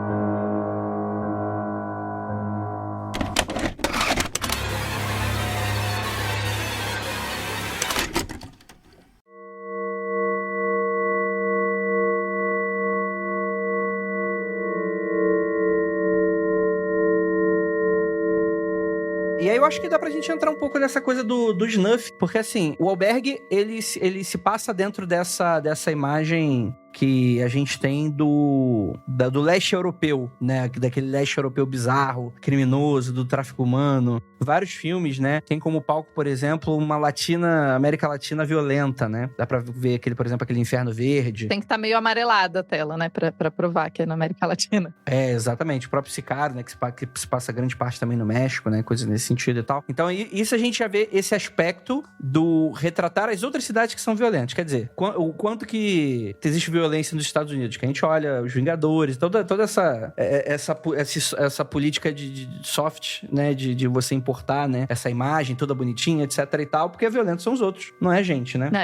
eu acho que dá pra gente entrar um pouco nessa coisa do snuff, porque assim, o Albergue, ele se passa dentro dessa imagem que a gente tem do leste europeu, né? Daquele leste europeu bizarro, criminoso, do tráfico humano. Vários filmes, né? Tem como palco, por exemplo, uma América Latina violenta, né? Dá pra ver, por exemplo, aquele Inferno Verde. Tem que estar meio amarelada a tela, né? Pra provar que é na América Latina. É, exatamente. O próprio Sicário, né? Que se passa grande parte também no México, né? Coisas nesse sentido e tal. Então, isso a gente já vê esse aspecto do retratar as outras cidades que são violentas. Quer dizer, o quanto que existe violência nos Estados Unidos, que a gente olha os Vingadores, toda essa política de soft, né, de você importar, né, essa imagem toda bonitinha, etc e tal, porque violentos são os outros, não é a gente, né? Não,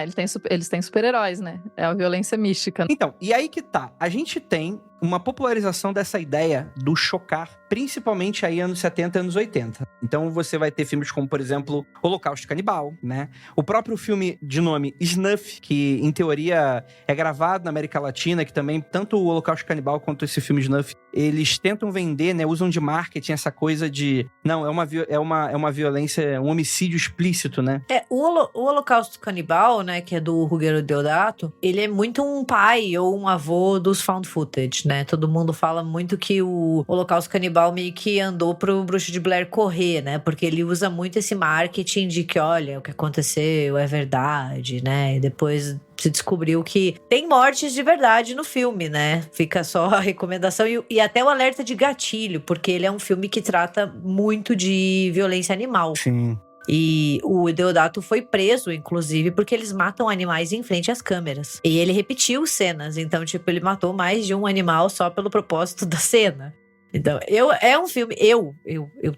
eles têm super-heróis, né? É a violência mística. Então, e aí que tá, a gente tem uma popularização dessa ideia do chocar, principalmente aí anos 70 e anos 80. Então você vai ter filmes como, por exemplo, Holocausto Canibal, né? O próprio filme de nome Snuff, que em teoria é gravado na América Latina, que também, tanto o Holocausto Canibal quanto esse filme Snuff, eles tentam vender, né? Usam de marketing essa coisa de... Não, é uma violência, um homicídio explícito, né? O Holocausto Canibal, né, que é do Ruggero Deodato, ele é muito um pai ou um avô dos found footage, né? Todo mundo fala muito que o Holocausto Canibal meio que andou pro Bruxo de Blair correr, né? Porque ele usa muito esse marketing de que, olha, o que aconteceu é verdade, né? E depois se descobriu que tem mortes de verdade no filme, né? Fica só a recomendação e até o alerta de gatilho, porque ele é um filme que trata muito de violência animal. Sim. E o Deodato foi preso, inclusive, porque eles matam animais em frente às câmeras. E ele repetiu cenas, então, tipo, ele matou mais de um animal só pelo propósito da cena. Então, é um filme... Eu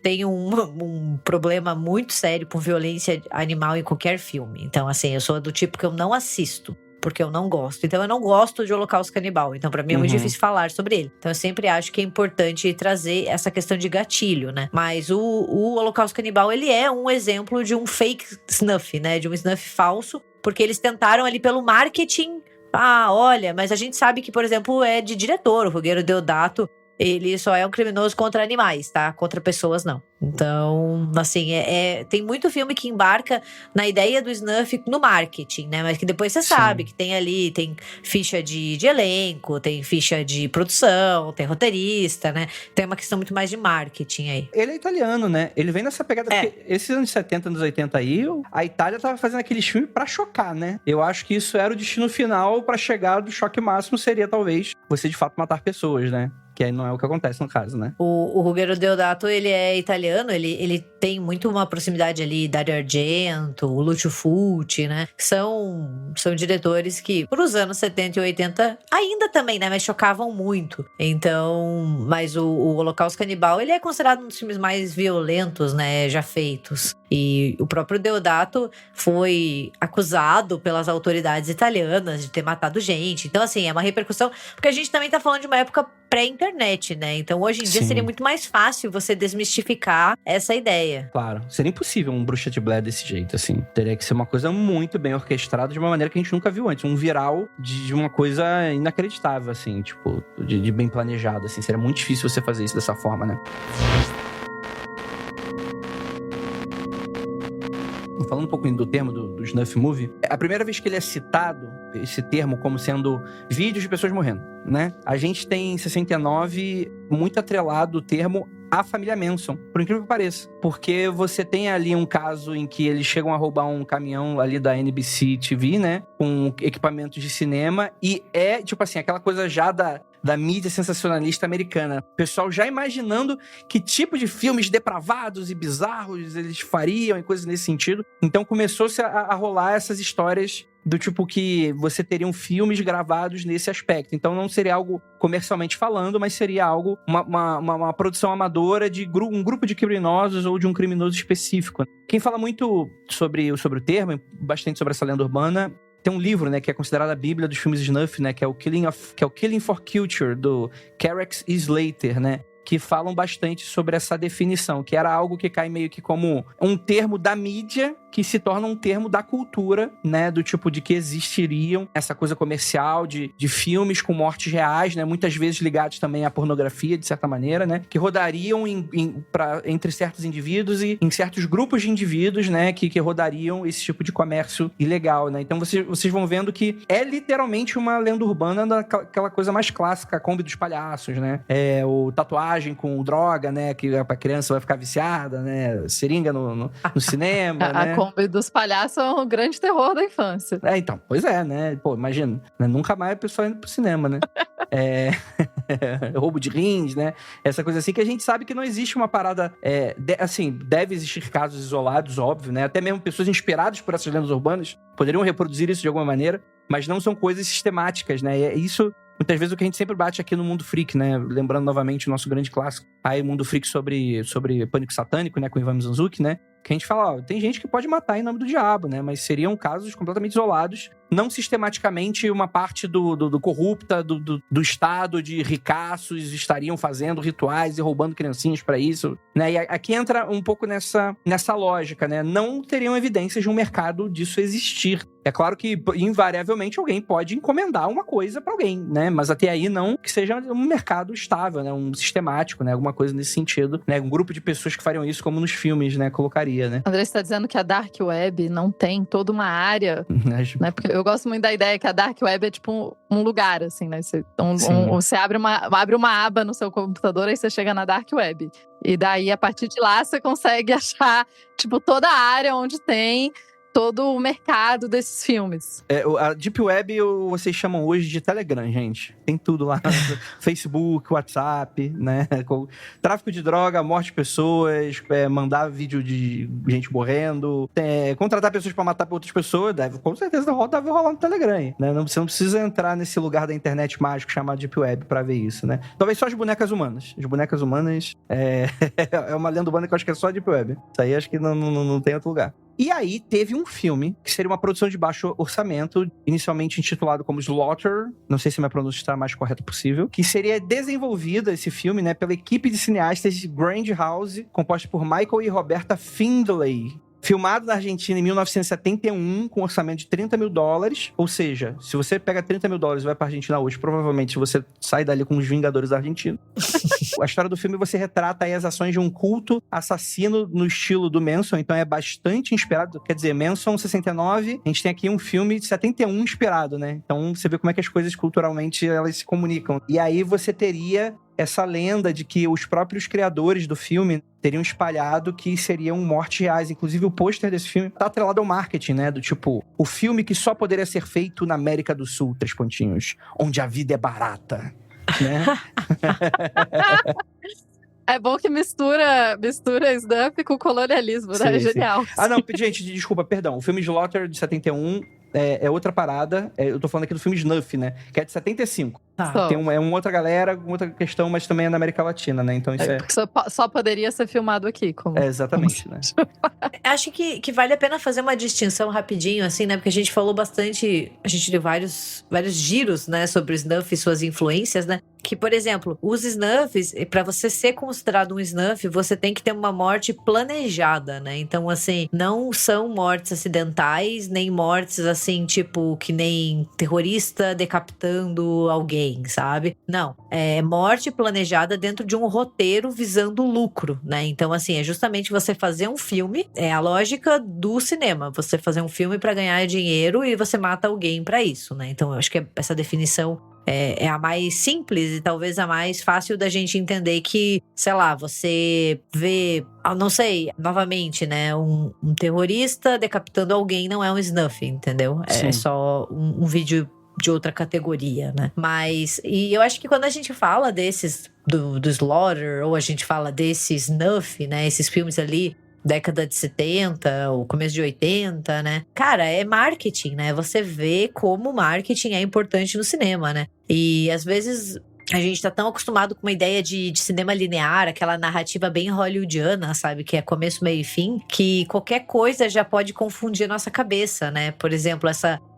tenho um problema muito sério com violência animal em qualquer filme. Então, assim, eu sou do tipo que eu não assisto, porque eu não gosto. Então, eu não gosto de Holocausto Canibal. Então, pra mim é muito difícil falar sobre ele. Então, eu sempre acho que é importante trazer essa questão de gatilho, né? Mas o Holocausto Canibal, ele é um exemplo de um fake snuff, né? De um snuff falso, porque eles tentaram ali pelo marketing... Ah, olha, mas a gente sabe que, por exemplo, é de diretor. O Ruggero Deodato, ele só é um criminoso contra animais, tá? Contra pessoas, não. Então, assim, tem muito filme que embarca na ideia do snuff no marketing, né? Mas que depois você sabe que tem ficha de elenco, tem ficha de produção, tem roteirista, né? Tem uma questão muito mais de marketing aí. Ele é italiano, né? Ele vem nessa pegada, porque esses anos 70, anos 80 aí, a Itália tava fazendo aqueles filmes pra chocar, né? Eu acho que isso era o destino final pra chegar do choque máximo, seria talvez você de fato matar pessoas, né? Que aí não é o que acontece no caso, né? O Ruggero Deodato, ele é italiano, ele tem muito uma proximidade ali, Dario Argento, o Lucio Fulci, né? São diretores que, pros anos 70 e 80, ainda também, né? Mas chocavam muito. Então, mas o Holocausto Canibal, ele é considerado um dos filmes mais violentos, né? Já feitos. E o próprio Deodato foi acusado pelas autoridades italianas de ter matado gente. Então, assim, é uma repercussão, porque a gente também tá falando de uma época pré-internet, né? Então, hoje em dia seria muito mais fácil você desmistificar essa ideia. Claro. Seria impossível um Bruxa de Blair desse jeito, assim. Teria que ser uma coisa muito bem orquestrada, de uma maneira que a gente nunca viu antes. Um viral de uma coisa inacreditável, assim. Tipo, de bem planejado, assim. Seria muito difícil você fazer isso dessa forma, né? Falando um pouco do termo do snuff movie, a primeira vez que ele é citado, esse termo, como sendo vídeos de pessoas morrendo, né? A gente tem, em 69, muito atrelado o termo à família Manson, por incrível que pareça. Porque você tem ali um caso em que eles chegam a roubar um caminhão ali da NBC TV, né? Com equipamentos de cinema, e é, tipo assim, aquela coisa já da mídia sensacionalista americana. O pessoal já imaginando que tipo de filmes depravados e bizarros eles fariam e coisas nesse sentido. Então começou-se a rolar essas histórias do tipo que você teriam filmes gravados nesse aspecto. Então não seria algo comercialmente falando, mas seria algo, uma produção amadora de um grupo de criminosos ou de um criminoso específico. Quem fala muito sobre o termo, bastante sobre essa lenda urbana, tem um livro, né, que é considerado a bíblia dos filmes snuff, né, que é o Killing for Culture, do Carex e Slater, né, que falam bastante sobre essa definição, que era algo que cai meio que como um termo da mídia que se torna um termo da cultura, né? Do tipo de que existiriam essa coisa comercial de filmes com mortes reais, né? Muitas vezes ligados também à pornografia, de certa maneira, né? Que rodariam entre certos indivíduos e em certos grupos de indivíduos, né? Que rodariam esse tipo de comércio ilegal, né? Então vocês vão vendo que é literalmente uma lenda urbana daquela coisa mais clássica, a Kombi dos palhaços, né? O tatuagem com droga, né? Que a criança vai ficar viciada, né? Seringa no cinema, né? A Kombi dos palhaços é um grande terror da infância. Então, pois é, né? Pô, imagina, né? Nunca mais a pessoa indo pro cinema, né? Roubo de rins, né? Essa coisa assim que a gente sabe que não existe uma parada... assim, deve existir casos isolados, óbvio, né? Até mesmo pessoas inspiradas por essas lendas urbanas poderiam reproduzir isso de alguma maneira, mas não são coisas sistemáticas, né? E é isso... Muitas vezes o que a gente sempre bate aqui no Mundo Freak, né? Lembrando novamente o nosso grande clássico, aí Mundo Freak sobre Pânico Satânico, né? Com Ivan Mizanzuki, né? Que a gente fala, tem gente que pode matar em nome do diabo, né? Mas seriam casos completamente isolados, não sistematicamente uma parte do corrupta, do Estado, de ricaços, estariam fazendo rituais e roubando criancinhas pra isso, né? E aqui entra um pouco nessa lógica, né? Não teriam evidências de um mercado disso existir. É claro que, invariavelmente, alguém pode encomendar uma coisa pra alguém, né? Mas até aí não que seja um mercado estável, né? Um sistemático, né? Alguma coisa nesse sentido, né? Um grupo de pessoas que fariam isso como nos filmes, né? Colocaria, né? André está dizendo que a Dark Web não tem toda uma área, né? Porque eu gosto muito da ideia que a Dark Web é tipo um lugar, assim, né? Você abre uma aba no seu computador, aí você chega na Dark Web. E daí, a partir de lá, você consegue achar, tipo, toda a área onde tem todo o mercado desses filmes. A Deep Web vocês chamam hoje de Telegram, gente. Tem tudo lá. Facebook, WhatsApp, né? Tráfico de droga, morte de pessoas, mandar vídeo de gente morrendo, contratar pessoas pra matar outras pessoas, com certeza deve rolar no Telegram, né? Você não precisa entrar nesse lugar da internet mágico chamado Deep Web pra ver isso, né? Talvez só as bonecas humanas. As bonecas humanas é uma lenda urbana que eu acho que é só a Deep Web. Isso aí acho que não tem outro lugar. E aí teve um filme, que seria uma produção de baixo orçamento, inicialmente intitulado como Slaughter, não sei se minha pronúncia está a mais correta possível, que seria desenvolvido, esse filme, né, pela equipe de cineastas Grindhouse, composta por Michael e Roberta Findlay. Filmado na Argentina em 1971, com um orçamento de $30 mil. Ou seja, se você pega $30 mil e vai pra Argentina hoje, provavelmente você sai dali com os Vingadores argentinos. A história do filme, você retrata aí as ações de um culto assassino no estilo do Manson, então é bastante inspirado. Quer dizer, Manson 69, a gente tem aqui um filme de 71 inspirado, né? Então você vê como é que as coisas culturalmente elas se comunicam. E aí você teria essa lenda de que os próprios criadores do filme teriam espalhado que seriam mortes reais. Inclusive, o pôster desse filme tá atrelado ao marketing, né? Do tipo, o filme que só poderia ser feito na América do Sul, 3 pontinhos, onde a vida é barata, né? É bom que mistura snuff com colonialismo, né? É genial. Sim. Não, gente, desculpa, perdão. O filme Slaughter de 71 é outra parada. Eu tô falando aqui do filme Snuff, né? Que é de 75. Tá. Tem uma outra galera, outra questão, mas também é na América Latina, né? Então isso Porque só poderia ser filmado aqui. Exatamente, né? Acho que vale a pena fazer uma distinção rapidinho, assim, né? Porque a gente falou bastante, a gente deu vários giros, né? Sobre o snuff e suas influências, né? Que, por exemplo, os snuffs, pra você ser considerado um snuff, você tem que ter uma morte planejada, né? Então, assim, não são mortes acidentais, nem mortes, assim, tipo, que nem terrorista decapitando alguém, sabe? Não, é morte planejada dentro de um roteiro visando lucro, né? Então, assim, é justamente você fazer um filme, é a lógica do cinema, você fazer um filme pra ganhar dinheiro e você mata alguém pra isso, né? Então, eu acho que essa definição é a mais simples e talvez a mais fácil da gente entender que, sei lá, você vê, não sei, novamente, né, um terrorista decapitando alguém não é um snuff, entendeu? Sim. É só um vídeo de outra categoria, né? Mas, e eu acho que quando a gente fala desses, do Slaughter, ou a gente fala desse snuff, né, esses filmes ali, década de 70, ou começo de 80, né? Cara, é marketing, né? Você vê como o marketing é importante no cinema, né? E às vezes A gente tá tão acostumado com uma ideia de cinema linear, aquela narrativa bem hollywoodiana, sabe? Que é começo, meio e fim, que qualquer coisa já pode confundir a nossa cabeça, né? Por exemplo,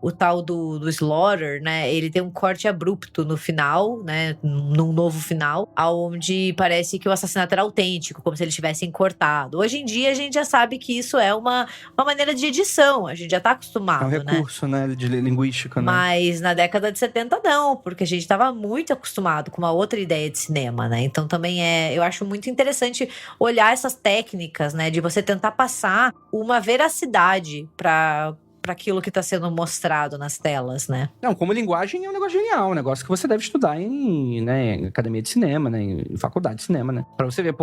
o tal do Slaughter, né? Ele tem um corte abrupto no final, né? Num novo final, onde parece que o assassinato era autêntico, como se eles tivessem cortado. Hoje em dia, a gente já sabe que isso é uma maneira de edição, a gente já tá acostumado, É um recurso, né? De linguística, né? Mas na década de 70 não, porque a gente tava muito acostumado com uma outra ideia de cinema, né? Então também eu acho muito interessante olhar essas técnicas, né? De você tentar passar uma veracidade para aquilo que está sendo mostrado nas telas, né? Não, como linguagem é um negócio genial, um negócio que você deve estudar em academia de cinema, né? Em faculdade de cinema, né? Pra você ver,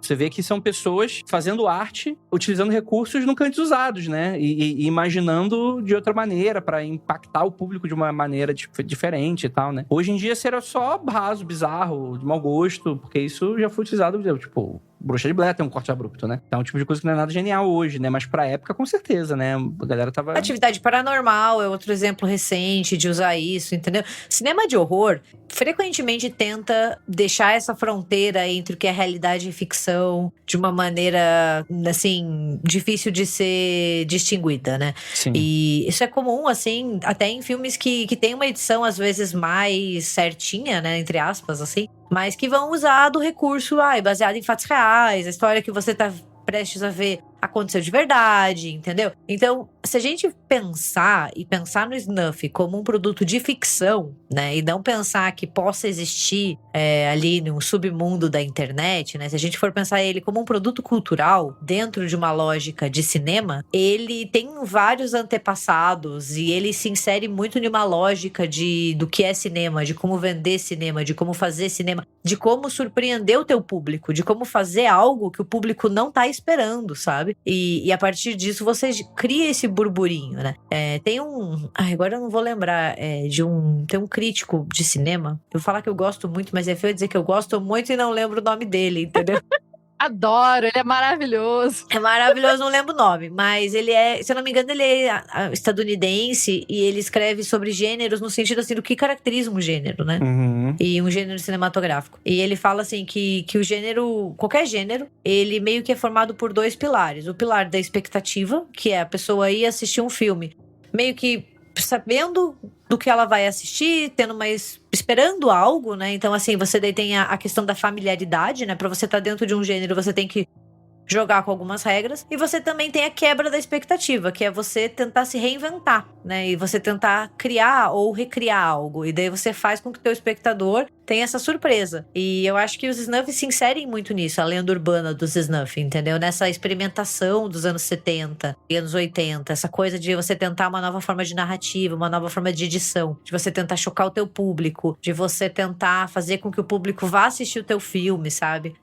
você vê que são pessoas fazendo arte, utilizando recursos nunca antes usados, né? E imaginando de outra maneira pra impactar o público de uma maneira diferente e tal, né? Hoje em dia seria só raso, bizarro, de mau gosto, porque isso já foi utilizado, tipo... Bruxa de Blair tem um corte abrupto, né? Então é um tipo de coisa que não é nada genial hoje, né? Mas pra época, com certeza, né? A galera tava... Atividade Paranormal é outro exemplo recente de usar isso, entendeu? Cinema de horror frequentemente tenta deixar essa fronteira entre o que é realidade e ficção de uma maneira, assim, difícil de ser distinguida, né? Sim. E isso é comum, assim, até em filmes que tem uma edição, às vezes, mais certinha, né? Entre aspas, assim. Mas que vão usar do recurso, baseado em fatos reais, a história que você tá prestes a ver aconteceu de verdade, entendeu? Então, se a gente pensar no snuff como um produto de ficção, né, e não pensar que possa existir ali num submundo da internet, né, se a gente for pensar ele como um produto cultural dentro de uma lógica de cinema, ele tem vários antepassados e ele se insere muito numa lógica do que é cinema, de como vender cinema, de como fazer cinema, de como surpreender o teu público, de como fazer algo que o público não tá esperando, sabe? E a partir disso você cria esse burburinho, né? Tem agora eu não vou lembrar tem um crítico de cinema. Eu vou falar que eu gosto muito, mas é feio dizer que eu gosto muito e não lembro o nome dele, entendeu? Adoro, ele é maravilhoso. É maravilhoso, não lembro o nome, mas ele se eu não me engano, ele é estadunidense e ele escreve sobre gêneros no sentido assim do que caracteriza um gênero, né? Uhum. E um gênero cinematográfico. E ele fala assim que o gênero, qualquer gênero, ele meio que é formado por 2 pilares. O pilar da expectativa, que é a pessoa ir assistir um filme, meio que sabendo do que ela vai assistir, esperando algo, né? Então, assim, você daí tem a questão da familiaridade, né? Pra você estar dentro de um gênero, você tem que jogar com algumas regras. E você também tem a quebra da expectativa, que é você tentar se reinventar, né? E você tentar criar ou recriar algo. E daí você faz com que o teu espectador tenha essa surpresa. E eu acho que os snuff se inserem muito nisso, a lenda urbana dos snuff, entendeu? Nessa experimentação dos anos 70 e anos 80. Essa coisa de você tentar uma nova forma de narrativa, uma nova forma de edição. De você tentar chocar o teu público. De você tentar fazer com que o público vá assistir o teu filme, sabe?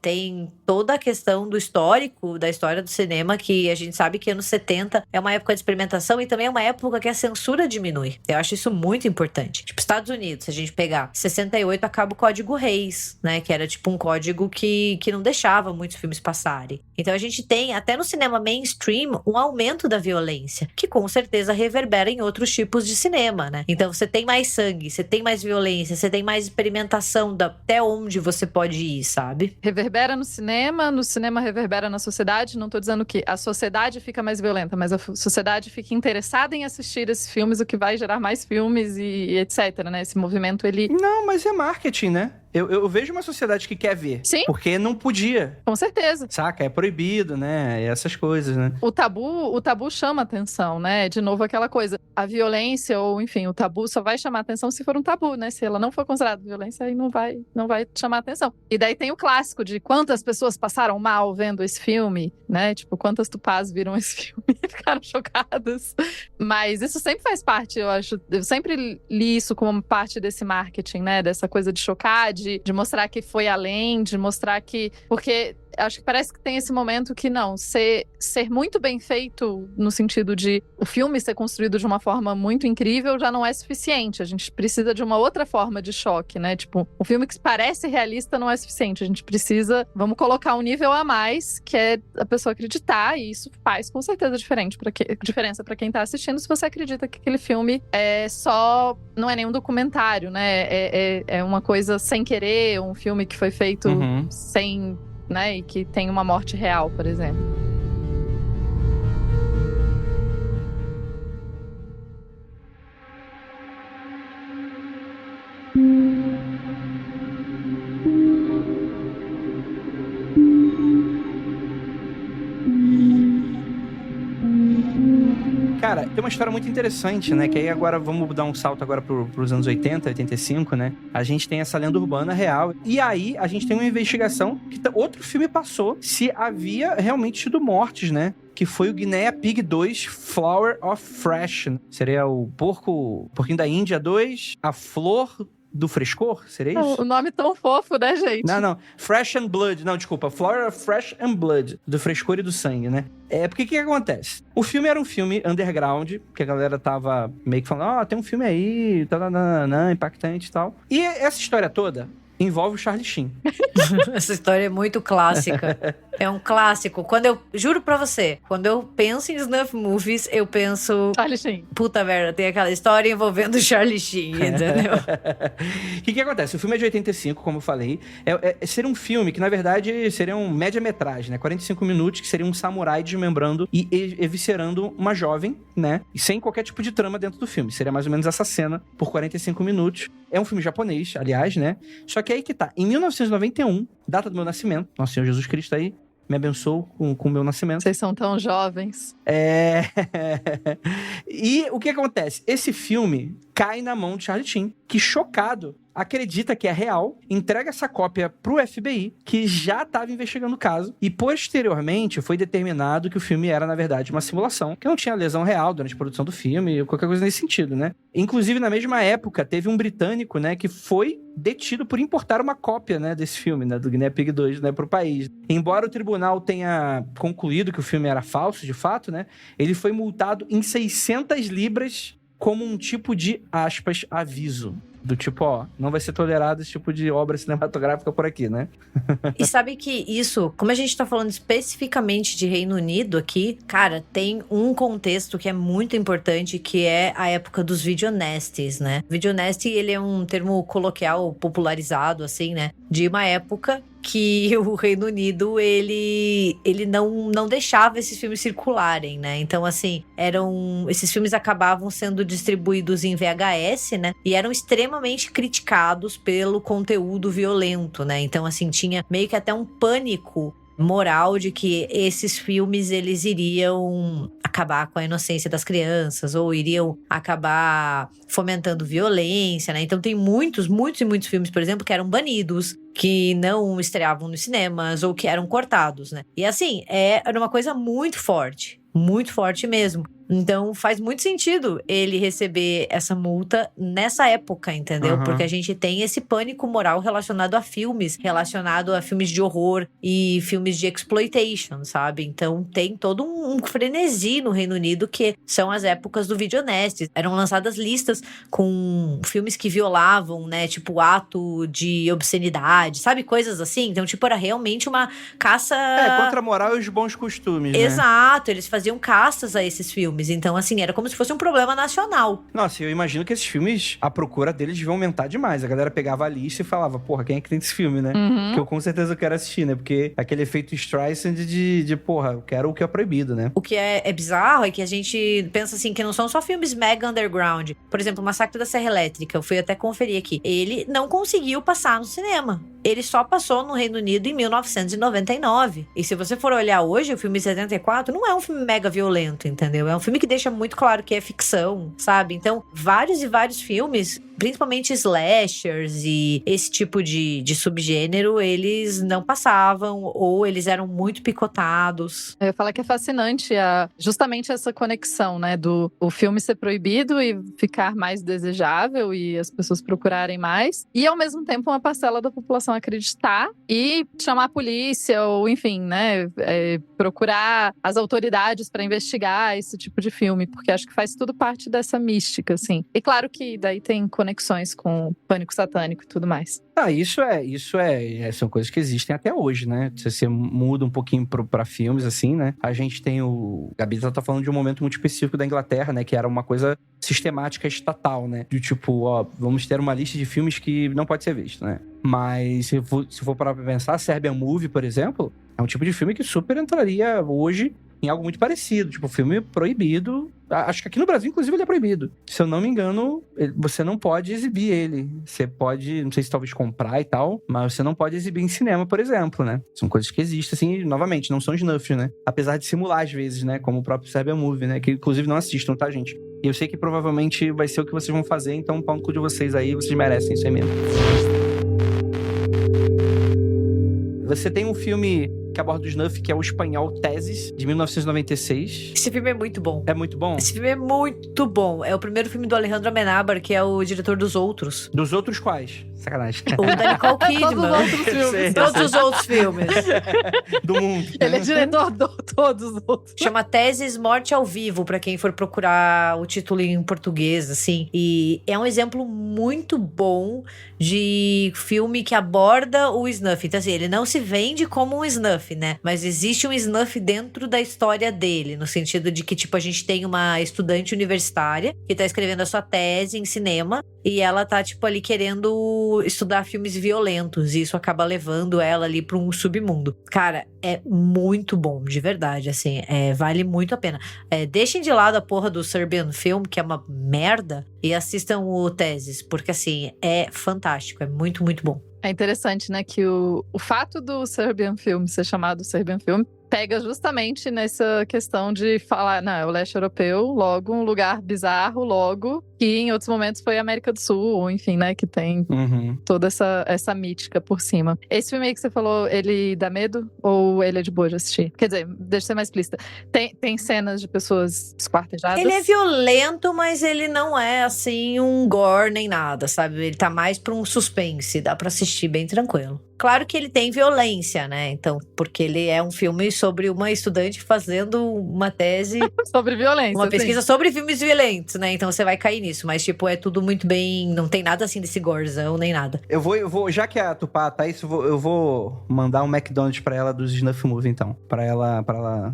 Tem toda a questão do histórico, da história do cinema, que a gente sabe que anos 70 é uma época de experimentação e também é uma época que a censura diminui. Eu acho isso muito importante. Tipo, Estados Unidos, se a gente pegar 68, acaba o Código Reis, né? Que era tipo um código que não deixava muitos filmes passarem. Então a gente tem, até no cinema mainstream, um aumento da violência, que com certeza reverbera em outros tipos de cinema, né? Então você tem mais sangue, você tem mais violência, você tem mais experimentação até onde você pode ir, sabe? Reverbera no cinema reverbera na sociedade. Não tô dizendo que a sociedade fica mais violenta, mas a sociedade fica interessada em assistir esses filmes, o que vai gerar mais filmes e etc, né? Esse movimento, ele... Não, mas é marketing, né? Eu vejo uma sociedade que quer ver. Sim. Porque não podia. Com certeza. Saca? É proibido, né? Essas coisas, né? O tabu chama atenção, né? De novo, aquela coisa. A violência, ou enfim, o tabu só vai chamar atenção se for um tabu, né? Se ela não for considerada violência, aí não vai chamar atenção. E daí tem o clássico de quantas pessoas passaram mal vendo esse filme, né? Tipo, quantas tupás viram esse filme e ficaram chocadas. Mas isso sempre faz parte, eu acho. Eu sempre li isso como parte desse marketing, né? Dessa coisa de chocar, de mostrar que foi além, de mostrar que... Porque acho que parece que tem esse momento que não, ser muito bem feito no sentido de o filme ser construído de uma forma muito incrível já não é suficiente. A gente precisa de uma outra forma de choque, né? Tipo, um filme que parece realista não é suficiente. A gente precisa, vamos colocar um nível a mais, que é a pessoa acreditar, e isso faz com certeza diferença pra quem tá assistindo, se você acredita que aquele filme não é nenhum documentário, né? É uma coisa sem querer, um filme que foi feito sem, né? E que tem uma morte real, por exemplo. Cara, tem uma história muito interessante, né? Que aí agora, vamos dar um salto agora pros anos 80, 85, né? A gente tem essa lenda urbana real. E aí, a gente tem uma investigação que outro filme passou se havia realmente tido mortes, né? Que foi o Guinea Pig 2, Flower of Fresh. Seria o Porquinho da Índia 2, A Flor do Frescor? Seria isso? O nome tão fofo, né, gente? Não. Fresh and Blood. Não, desculpa. Flower of Fresh and Blood. Do frescor e do sangue, né? Porque o que acontece? O filme era um filme underground, que a galera tava meio que falando, tem um filme aí, impactante e tal. E essa história toda envolve o Charlie Sheen. Essa história é muito clássica. É um clássico. Juro pra você, quando eu penso em snuff movies, eu penso... Charlie Sheen. Puta merda, tem aquela história envolvendo o Charlie Sheen, entendeu? O que acontece? O filme é de 85, como eu falei. Seria um filme que, na verdade, seria um média-metragem, né? 45 minutos, que seria um samurai desmembrando e eviscerando uma jovem, né? E sem qualquer tipo de trama dentro do filme. Seria mais ou menos essa cena por 45 minutos. É um filme japonês, aliás, né? Só que aí que tá. Em 1991, data do meu nascimento, Nosso Senhor Jesus Cristo aí, me abençoou com o meu nascimento. Vocês são tão jovens. E o que acontece? Esse filme cai na mão de Charlie Sheen, que, chocado, acredita que é real, entrega essa cópia pro FBI, que já estava investigando o caso, e posteriormente foi determinado que o filme era, na verdade, uma simulação, que não tinha lesão real durante a produção do filme, qualquer coisa nesse sentido, né? Inclusive, na mesma época, teve um britânico, né, que foi detido por importar uma cópia, né, desse filme, né, do Guinea Pig 2, né, pro país. Embora o tribunal tenha concluído que o filme era falso, de fato, né, ele foi multado em 600 libras como um tipo de, aspas, aviso. Do tipo, não vai ser tolerado esse tipo de obra cinematográfica por aqui, né? E sabe que isso, como a gente tá falando especificamente de Reino Unido aqui, cara, tem um contexto que é muito importante, que é a época dos videonasties, né? Videonasty, ele é um termo coloquial popularizado, assim, né? De uma época que o Reino Unido, ele não deixava esses filmes circularem, né? Então, assim, esses filmes acabavam sendo distribuídos em VHS, né? E eram extremamente criticados pelo conteúdo violento, né? Então, assim, tinha meio que até um pânico moral de que esses filmes, eles iriam acabar com a inocência das crianças, ou iriam acabar fomentando violência, né? Então tem muitos filmes, por exemplo, que eram banidos, que não estreavam nos cinemas, ou que eram cortados, né? E assim, era uma coisa muito forte mesmo. Então faz muito sentido ele receber essa multa nessa época, entendeu? Uhum. Porque a gente tem esse pânico moral relacionado a filmes de horror e filmes de exploitation, sabe? Então tem todo um frenesi no Reino Unido, que são as épocas do videonasty. Eram lançadas listas com filmes que violavam, né? Tipo, ato de obscenidade, sabe? Coisas assim. Então, tipo, era realmente uma caça... contra a moral e os bons costumes, né? Exato, eles faziam caças a esses filmes. Então, assim, era como se fosse um problema nacional. Nossa, eu imagino que esses filmes, a procura deles devia aumentar demais. A galera pegava a lista e falava, porra, quem é que tem esse filme, né? Uhum. Que eu com certeza quero assistir, né? Porque aquele efeito Streisand de porra, eu quero o que é proibido, né? O que é bizarro é que a gente pensa, assim, que não são só filmes mega underground. Por exemplo, o Massacre da Serra Elétrica, eu fui até conferir aqui. Ele não conseguiu passar no cinema. Ele só passou no Reino Unido em 1999. E se você for olhar hoje, o filme 74 não é um filme mega violento, entendeu? É um filme que deixa muito claro que é ficção, sabe? Então, vários filmes, principalmente slashers e esse tipo de subgênero, eles não passavam, ou eles eram muito picotados. Eu ia falar que é fascinante justamente essa conexão, né? Do o filme ser proibido e ficar mais desejável e as pessoas procurarem mais. E, ao mesmo tempo, uma parcela da população começam a acreditar e chamar a polícia ou, enfim, né, procurar as autoridades para investigar esse tipo de filme, porque acho que faz tudo parte dessa mística, assim. E claro que daí tem conexões com Pânico Satânico e tudo mais. São coisas que existem até hoje, né? Se você muda um pouquinho pra filmes, assim, né? A gente tem Gabi tá falando de um momento muito específico da Inglaterra, né? Que era uma coisa sistemática estatal, né? De tipo, ó, vamos ter uma lista de filmes que não pode ser visto, né? Mas se for parar pra pensar, Serbian Movie, por exemplo, é um tipo de filme que super entraria hoje em algo muito parecido. Tipo, filme proibido. Acho que aqui no Brasil, inclusive, ele é proibido. Se eu não me engano, você não pode exibir ele. Você pode, não sei se talvez comprar e tal, mas você não pode exibir em cinema, por exemplo, né? São coisas que existem, assim, novamente, não são snuff, né? Apesar de simular às vezes, né? Como o próprio Serbian Movie, né? Que inclusive não assistam, tá, gente? E eu sei que provavelmente vai ser o que vocês vão fazer, então pau no cu de vocês aí, vocês merecem isso aí mesmo. Você tem um filme que aborda o snuff, que é o espanhol Teses, de 1996. Esse filme é muito bom. É muito bom? Esse filme é muito bom. É o primeiro filme do Alejandro Amenábar, que é o diretor dos Outros. Dos outros quais? Sacanagem. O da Nicole Kidman. Todos os outros filmes. Todos os outros filmes. Do mundo. Ele é diretor de todos os outros. Chama Teses Morte ao Vivo, pra quem for procurar o título em português, assim. E é um exemplo muito bom de filme que aborda o snuff. Então, assim, ele não se vende como um snuff, né? Mas existe um snuff dentro da história dele, no sentido de que, tipo, a gente tem uma estudante universitária que tá escrevendo a sua tese em cinema e ela tá, tipo, ali querendo estudar filmes violentos, e isso acaba levando ela ali pra um submundo. Cara, é muito bom, de verdade, assim, vale muito a pena. Deixem de lado a porra do Serbian Film, que é uma merda, e assistam o Teses, porque, assim, é fantástico, é muito, muito bom. É interessante, né, que o fato do Serbian Film ser chamado Serbian Film pega justamente nessa questão de falar, não, é o leste europeu, logo um lugar bizarro, logo, que em outros momentos foi a América do Sul, ou enfim, né, que tem toda essa mítica por cima. Esse filme aí que você falou, ele dá medo ou ele é de boa de assistir? Quer dizer, deixa eu ser mais explícita. Tem cenas de pessoas esquartejadas? Ele é violento, mas ele não é, assim, um gore nem nada, sabe? Ele tá mais pra um suspense, dá pra assistir bem tranquilo. Claro que ele tem violência, né? Então, porque ele é um filme sobre uma estudante fazendo uma tese... sobre violência, uma pesquisa sobre filmes violentos, né? Então você vai cair nisso. Mas, tipo, é tudo muito bem... Não tem nada assim desse gorzão, nem nada. Eu vou já que a Tupá tá isso, eu vou mandar um McDonald's pra ela dos Snuff Movie, então. Pra ela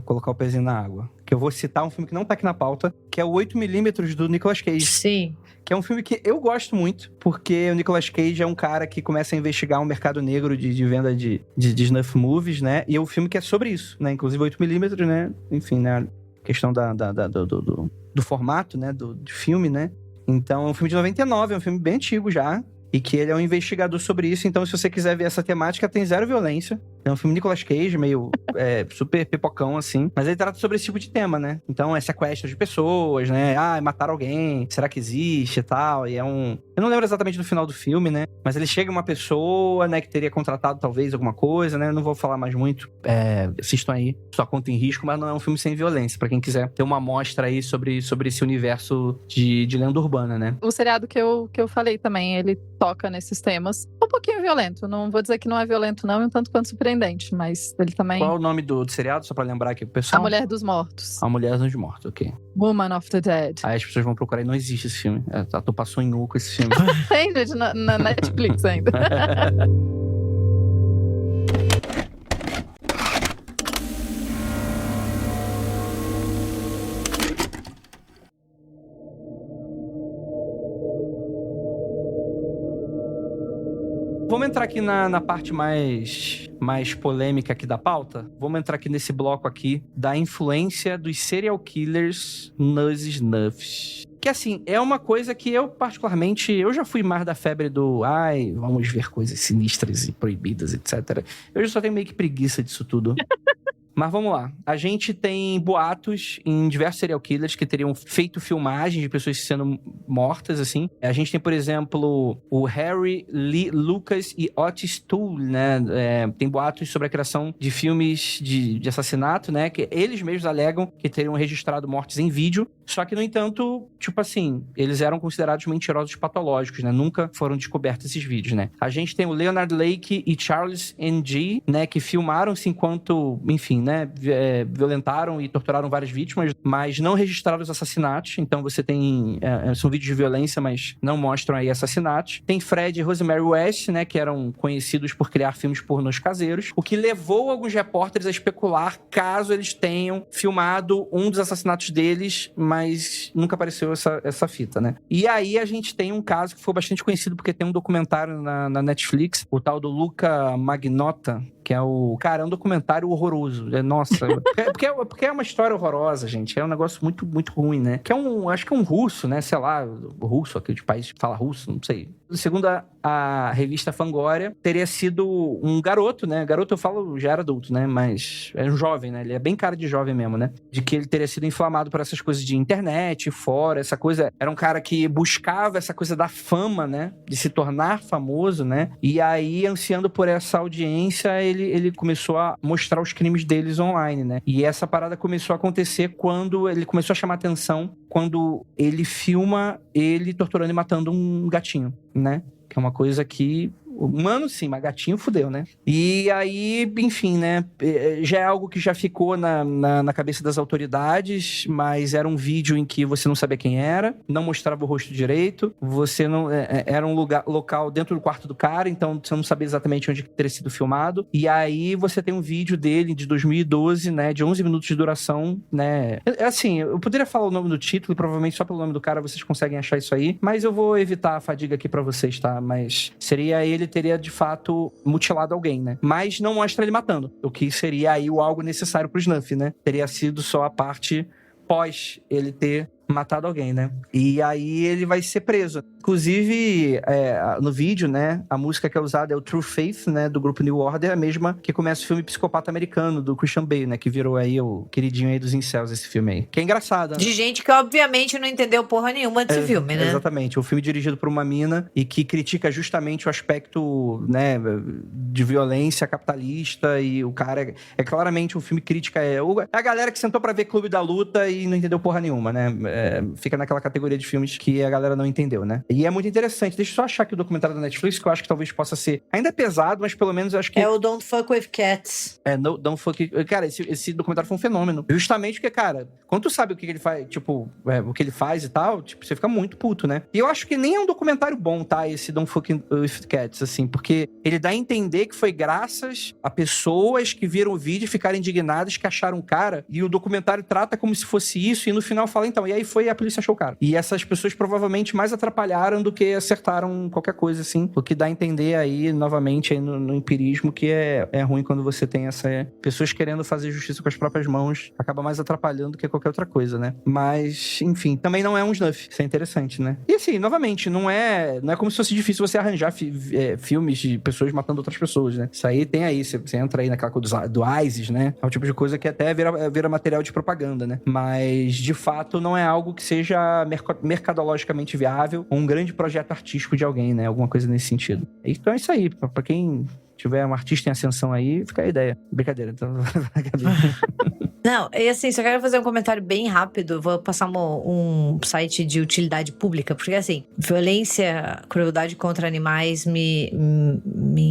colocar o pezinho na água. Que eu vou citar um filme que não tá aqui na pauta, que é o 8mm do Nicolas Cage. Sim. Que é um filme que eu gosto muito, porque o Nicolas Cage é um cara que começa a investigar um mercado negro de venda de snuff movies, né? E é um filme que é sobre isso, né? Inclusive 8mm, né? Enfim, né? A questão do formato, né? Do filme, né? Então, é um filme de 99, é um filme bem antigo já. E que ele é um investigador sobre isso. Então, se você quiser ver essa temática, tem zero violência. É um filme Nicolas Cage, meio super pipocão, assim. Mas ele trata sobre esse tipo de tema, né? Então, é sequestro de pessoas, né? Ah, mataram alguém. Será que existe e tal? E é um... Eu não lembro exatamente do final do filme, né? Mas ele chega uma pessoa, né? Que teria contratado, talvez, alguma coisa, né? Eu não vou falar mais muito. Assistam aí. Sua conta em risco, mas não é um filme sem violência. Pra quem quiser ter uma amostra aí sobre esse universo de lenda urbana, né? O seriado que eu falei também, ele toca nesses temas. Um pouquinho violento. Não vou dizer que não é violento, não. E um tanto quanto surpreendente. Mas ele também... Qual é o nome do seriado? Só pra lembrar aqui pro pessoal. A Mulher dos Mortos. A Mulher dos Mortos, ok. Woman of the Dead. Aí as pessoas vão procurar e não existe esse filme. A Tu passou em nu com esse filme. Tem, gente, na Netflix ainda. Vamos entrar aqui na parte mais polêmica aqui da pauta. Vamos entrar aqui nesse bloco aqui da influência dos serial killers nos snuffs. Que, assim, é uma coisa que eu, particularmente, eu já fui mais da febre do vamos ver coisas sinistras e proibidas, etc. Eu já só tenho meio que preguiça disso tudo. Mas vamos lá. A gente tem boatos em diversos serial killers que teriam feito filmagens de pessoas sendo mortas, assim. A gente tem, por exemplo, o Harry Lee Lucas e Otis Toole, né? Tem boatos sobre a criação de filmes de assassinato, né? Que eles mesmos alegam que teriam registrado mortes em vídeo. Só que, no entanto, tipo assim, eles eram considerados mentirosos patológicos, né? Nunca foram descobertos esses vídeos, né? A gente tem o Leonard Lake e Charles Ng, né? Que filmaram-se enquanto, enfim, né? Violentaram e torturaram várias vítimas, mas não registraram os assassinatos. Então você tem... são vídeos de violência, mas não mostram aí assassinatos. Tem Fred e Rosemary West, né? Que eram conhecidos por criar filmes pornôs caseiros, o que levou alguns repórteres a especular caso eles tenham filmado um dos assassinatos deles, mas nunca apareceu essa fita, né? E aí a gente tem um caso que foi bastante conhecido porque tem um documentário na Netflix, o tal do Luca Magnotta, que é um documentário horroroso. Nossa, porque é uma história horrorosa, gente. É um negócio muito, muito ruim, né? Que acho que é um russo, né? Sei lá, russo, aquele país que fala russo, não sei. Segundo a revista Fangoria, teria sido um garoto, né? Garoto, eu falo, já era adulto, né? Mas é um jovem, né? Ele é bem cara de jovem mesmo, né? De que ele teria sido inflamado por essas coisas de internet, fora, essa coisa. Era um cara que buscava essa coisa da fama, né? De se tornar famoso, né? E aí, ansiando por essa audiência, ele começou a mostrar os crimes deles online, né? E essa parada começou a acontecer quando ele começou a chamar atenção, quando ele filma ele torturando e matando um gatinho, né? Que é uma coisa que... Humano, sim, mas gatinho fudeu, né? E aí, enfim, né? Já é algo que já ficou na cabeça das autoridades, mas era um vídeo em que você não sabia quem era, não mostrava o rosto direito, você não... Era um local dentro do quarto do cara, então você não sabia exatamente onde teria sido filmado. E aí você tem um vídeo dele de 2012, né? De 11 minutos de duração, né? Assim, eu poderia falar o nome do título e provavelmente só pelo nome do cara vocês conseguem achar isso aí, mas eu vou evitar a fadiga aqui pra vocês, tá? Mas seria ele teria, de fato, mutilado alguém, né? Mas não mostra ele matando, o que seria aí o algo necessário pro Snuff, né? Teria sido só a parte pós ele ter matado alguém, né? E aí ele vai ser preso. Inclusive, no vídeo, né, a música que é usada é o True Faith, né, do grupo New Order, a mesma que começa o filme Psicopata Americano, do Christian Bale, né, que virou aí o queridinho aí dos incels, esse filme aí. Que é engraçado, né? De gente que, obviamente, não entendeu porra nenhuma desse filme, né? Exatamente. O filme dirigido por uma mina e que critica justamente o aspecto, né, de violência capitalista, e o cara... É claramente um filme crítica, a galera que sentou pra ver Clube da Luta e não entendeu porra nenhuma, né? Fica naquela categoria de filmes que a galera não entendeu, né? E é muito interessante. Deixa eu só achar aqui o documentário da Netflix, que eu acho que talvez possa ser... Ainda é pesado, mas pelo menos eu acho que... É o Don't Fuck With Cats. Don't Fuck... Cara, esse documentário foi um fenômeno. Justamente porque, cara, quando tu sabe o que ele faz, tipo, o que ele faz e tal, tipo, você fica muito puto, né? E eu acho que nem é um documentário bom, tá? Esse Don't Fuck With Cats, assim, porque ele dá a entender que foi graças a pessoas que viram o vídeo e ficaram indignadas, que acharam o cara, e o documentário trata como se fosse isso, e no final fala, então, e aí foi a polícia achou o cara. E essas pessoas provavelmente mais atrapalharam do que acertaram qualquer coisa, assim. O que dá a entender aí, novamente, aí no empirismo, que é ruim quando você tem pessoas querendo fazer justiça com as próprias mãos, acaba mais atrapalhando do que qualquer outra coisa, né? Mas, enfim, também não é um snuff. Isso é interessante, né? E assim, novamente, não é como se fosse difícil você arranjar filmes de pessoas matando outras pessoas, né? Isso aí tem aí, você entra aí naquela coisa do ISIS, né? É o tipo de coisa que até vira material de propaganda, né? Mas, de fato, não é algo que seja mercadologicamente viável ou um grande projeto artístico de alguém, né? Alguma coisa nesse sentido. Então é isso aí. Pra quem tiver um artista em ascensão aí, fica a ideia. Brincadeira. Então... Não, e assim, só quero fazer um comentário bem rápido. Vou passar um site de utilidade pública, porque assim, violência, crueldade contra animais me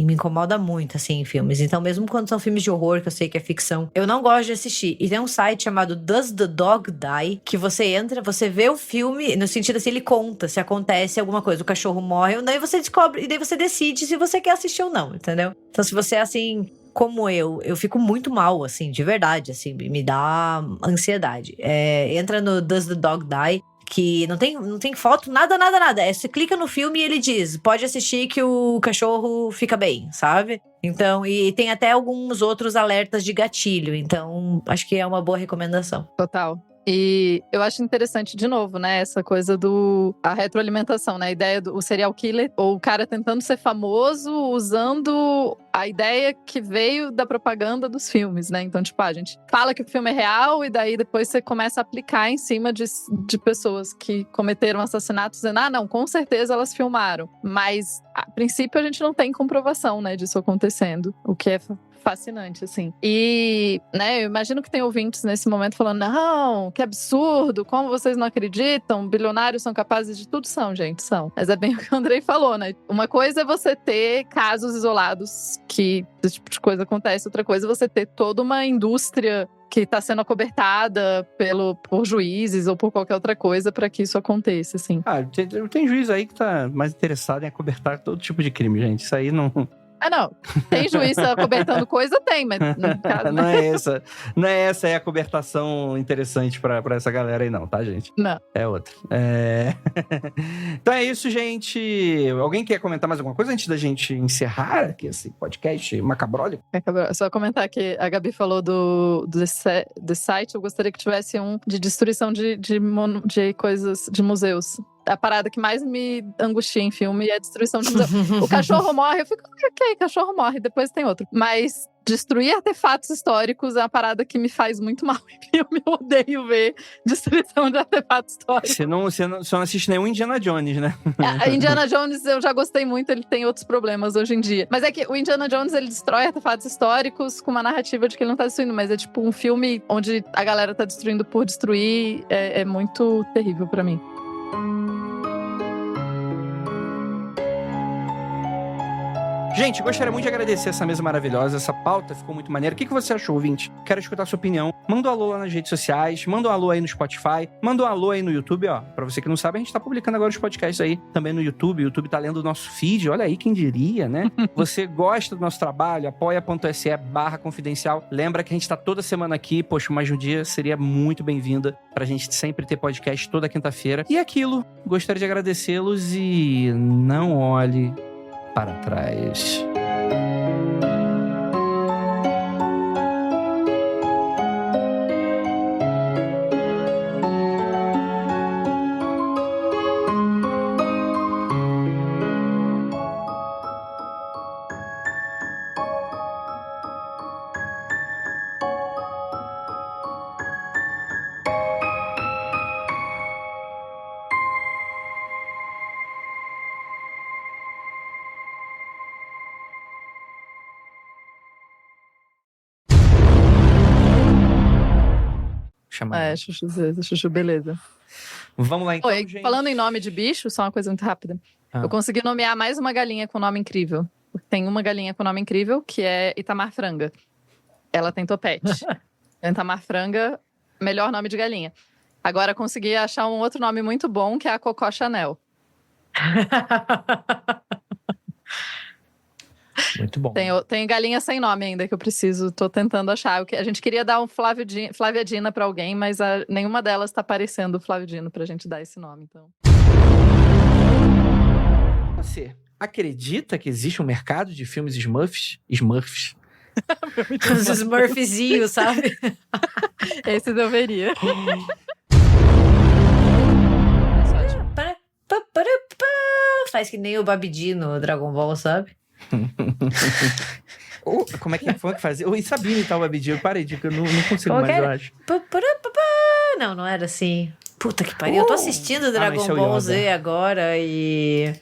incomoda muito, assim, em filmes. Então, mesmo quando são filmes de horror, que eu sei que é ficção, eu não gosto de assistir. E tem um site chamado Does the Dog Die? Que você entra, você vê o filme, no sentido assim, ele conta se acontece alguma coisa, o cachorro morre, daí você descobre, e daí você decide se você quer assistir ou não, entendeu? Então, se você, assim... Como eu fico muito mal, assim, de verdade, assim, me dá ansiedade. Entra no Does the Dog Die, que não tem foto, nada. Você clica no filme e ele diz, pode assistir que o cachorro fica bem, sabe? Então, e tem até alguns outros alertas de gatilho, então acho que é uma boa recomendação. Total. E eu acho interessante, de novo, né, essa coisa a retroalimentação, né, a ideia do serial killer, ou o cara tentando ser famoso usando a ideia que veio da propaganda dos filmes, né? Então, tipo, a gente fala que o filme é real e daí depois você começa a aplicar em cima de pessoas que cometeram assassinatos, dizendo, não, com certeza elas filmaram. Mas, a princípio, a gente não tem comprovação, né, disso acontecendo, o que é fascinante, assim. E, né, eu imagino que tem ouvintes nesse momento falando, não, que absurdo, como vocês não acreditam? Bilionários são capazes de tudo? São, gente, são. Mas é bem o que o Andrei falou, né? Uma coisa é você ter casos isolados que esse tipo de coisa acontece, outra coisa é você ter toda uma indústria que está sendo acobertada por juízes ou por qualquer outra coisa para que isso aconteça, assim. Tem juiz aí que tá mais interessado em acobertar todo tipo de crime, gente. Isso aí não... Não. Tem juiz acobertando coisa? Tem, mas no caso... Não é essa a cobertação interessante pra essa galera aí não, tá, gente? Não. É outra. Então é isso, gente. Alguém quer comentar mais alguma coisa antes da gente encerrar aqui esse podcast macabrólico? Só comentar que a Gabi falou do The Site, eu gostaria que tivesse um de destruição de coisas, de museus. A parada que mais me angustia em filme é a destruição de museu. O cachorro morre, eu fico, ok, cachorro morre, depois tem outro. Mas destruir artefatos históricos é uma parada que me faz muito mal em filme. Eu odeio ver destruição de artefatos históricos. Você não assiste nenhum Indiana Jones, né? A Indiana Jones eu já gostei muito, ele tem outros problemas hoje em dia. Mas é que o Indiana Jones, ele destrói artefatos históricos com uma narrativa de que ele não tá destruindo, mas é tipo um filme onde a galera tá destruindo por destruir, é muito terrível pra mim. Gente, gostaria muito de agradecer essa mesa maravilhosa, essa pauta ficou muito maneira. O que você achou, ouvinte? Quero escutar a sua opinião. Manda um alô lá nas redes sociais, manda um alô aí no Spotify, manda um alô aí no YouTube, ó. Pra você que não sabe, a gente tá publicando agora os podcasts aí também no YouTube. O YouTube tá lendo o nosso feed, olha aí, quem diria, né? Você gosta do nosso trabalho? apoia.se/confidencial. Lembra que a gente tá toda semana aqui, poxa, mais um dia seria muito bem-vinda pra gente sempre ter podcast toda quinta-feira. E aquilo, gostaria de agradecê-los e não olhe para trás. Chuchu, beleza. Vamos lá então, gente. Falando em nome de bicho, só uma coisa muito rápida. Eu consegui nomear mais uma galinha com nome incrível. Tem uma galinha com nome incrível, que é Itamar Franga. Ela tem topete. Itamar Franga, melhor nome de galinha. Agora consegui achar um outro nome muito bom, que é a Cocó Chanel. Muito bom. Tem galinha sem nome ainda que eu preciso, tô tentando achar. A gente queria dar um Flávia Dina pra alguém, mas nenhuma delas tá parecendo o Flávio Dino pra gente dar esse nome, então. Você acredita que existe um mercado de filmes Smurfs? Os Smurfzinhos, sabe? Esse eu veria. Faz que nem o Babidi no Dragon Ball, sabe? Como é que foi que fazia? Eu sabia imitar o Babidi, eu parei de que eu não consigo mais, eu acho. Não era assim. Puta que pariu, eu tô assistindo Dragon Ball Z agora e...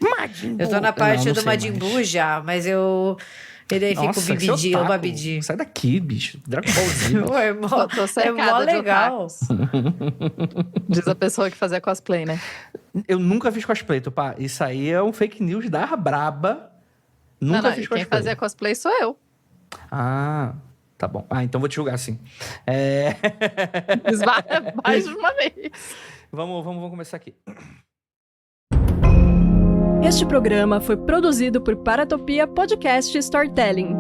eu tô na parte do Majin Buu já, mas eu... E daí fica o Babidi. Sai daqui, bicho. Dragon Ball Z. É mó legal. Diz a pessoa que fazia cosplay, né? Eu nunca fiz cosplay, Tupá. Isso aí é um fake news da braba. Nunca fiz cosplay. Quem fazia cosplay sou eu. Ah, tá bom. Então vou te julgar, sim. Mais de uma vez. Vamos começar aqui. Este programa foi produzido por Paratopia Podcast Storytelling.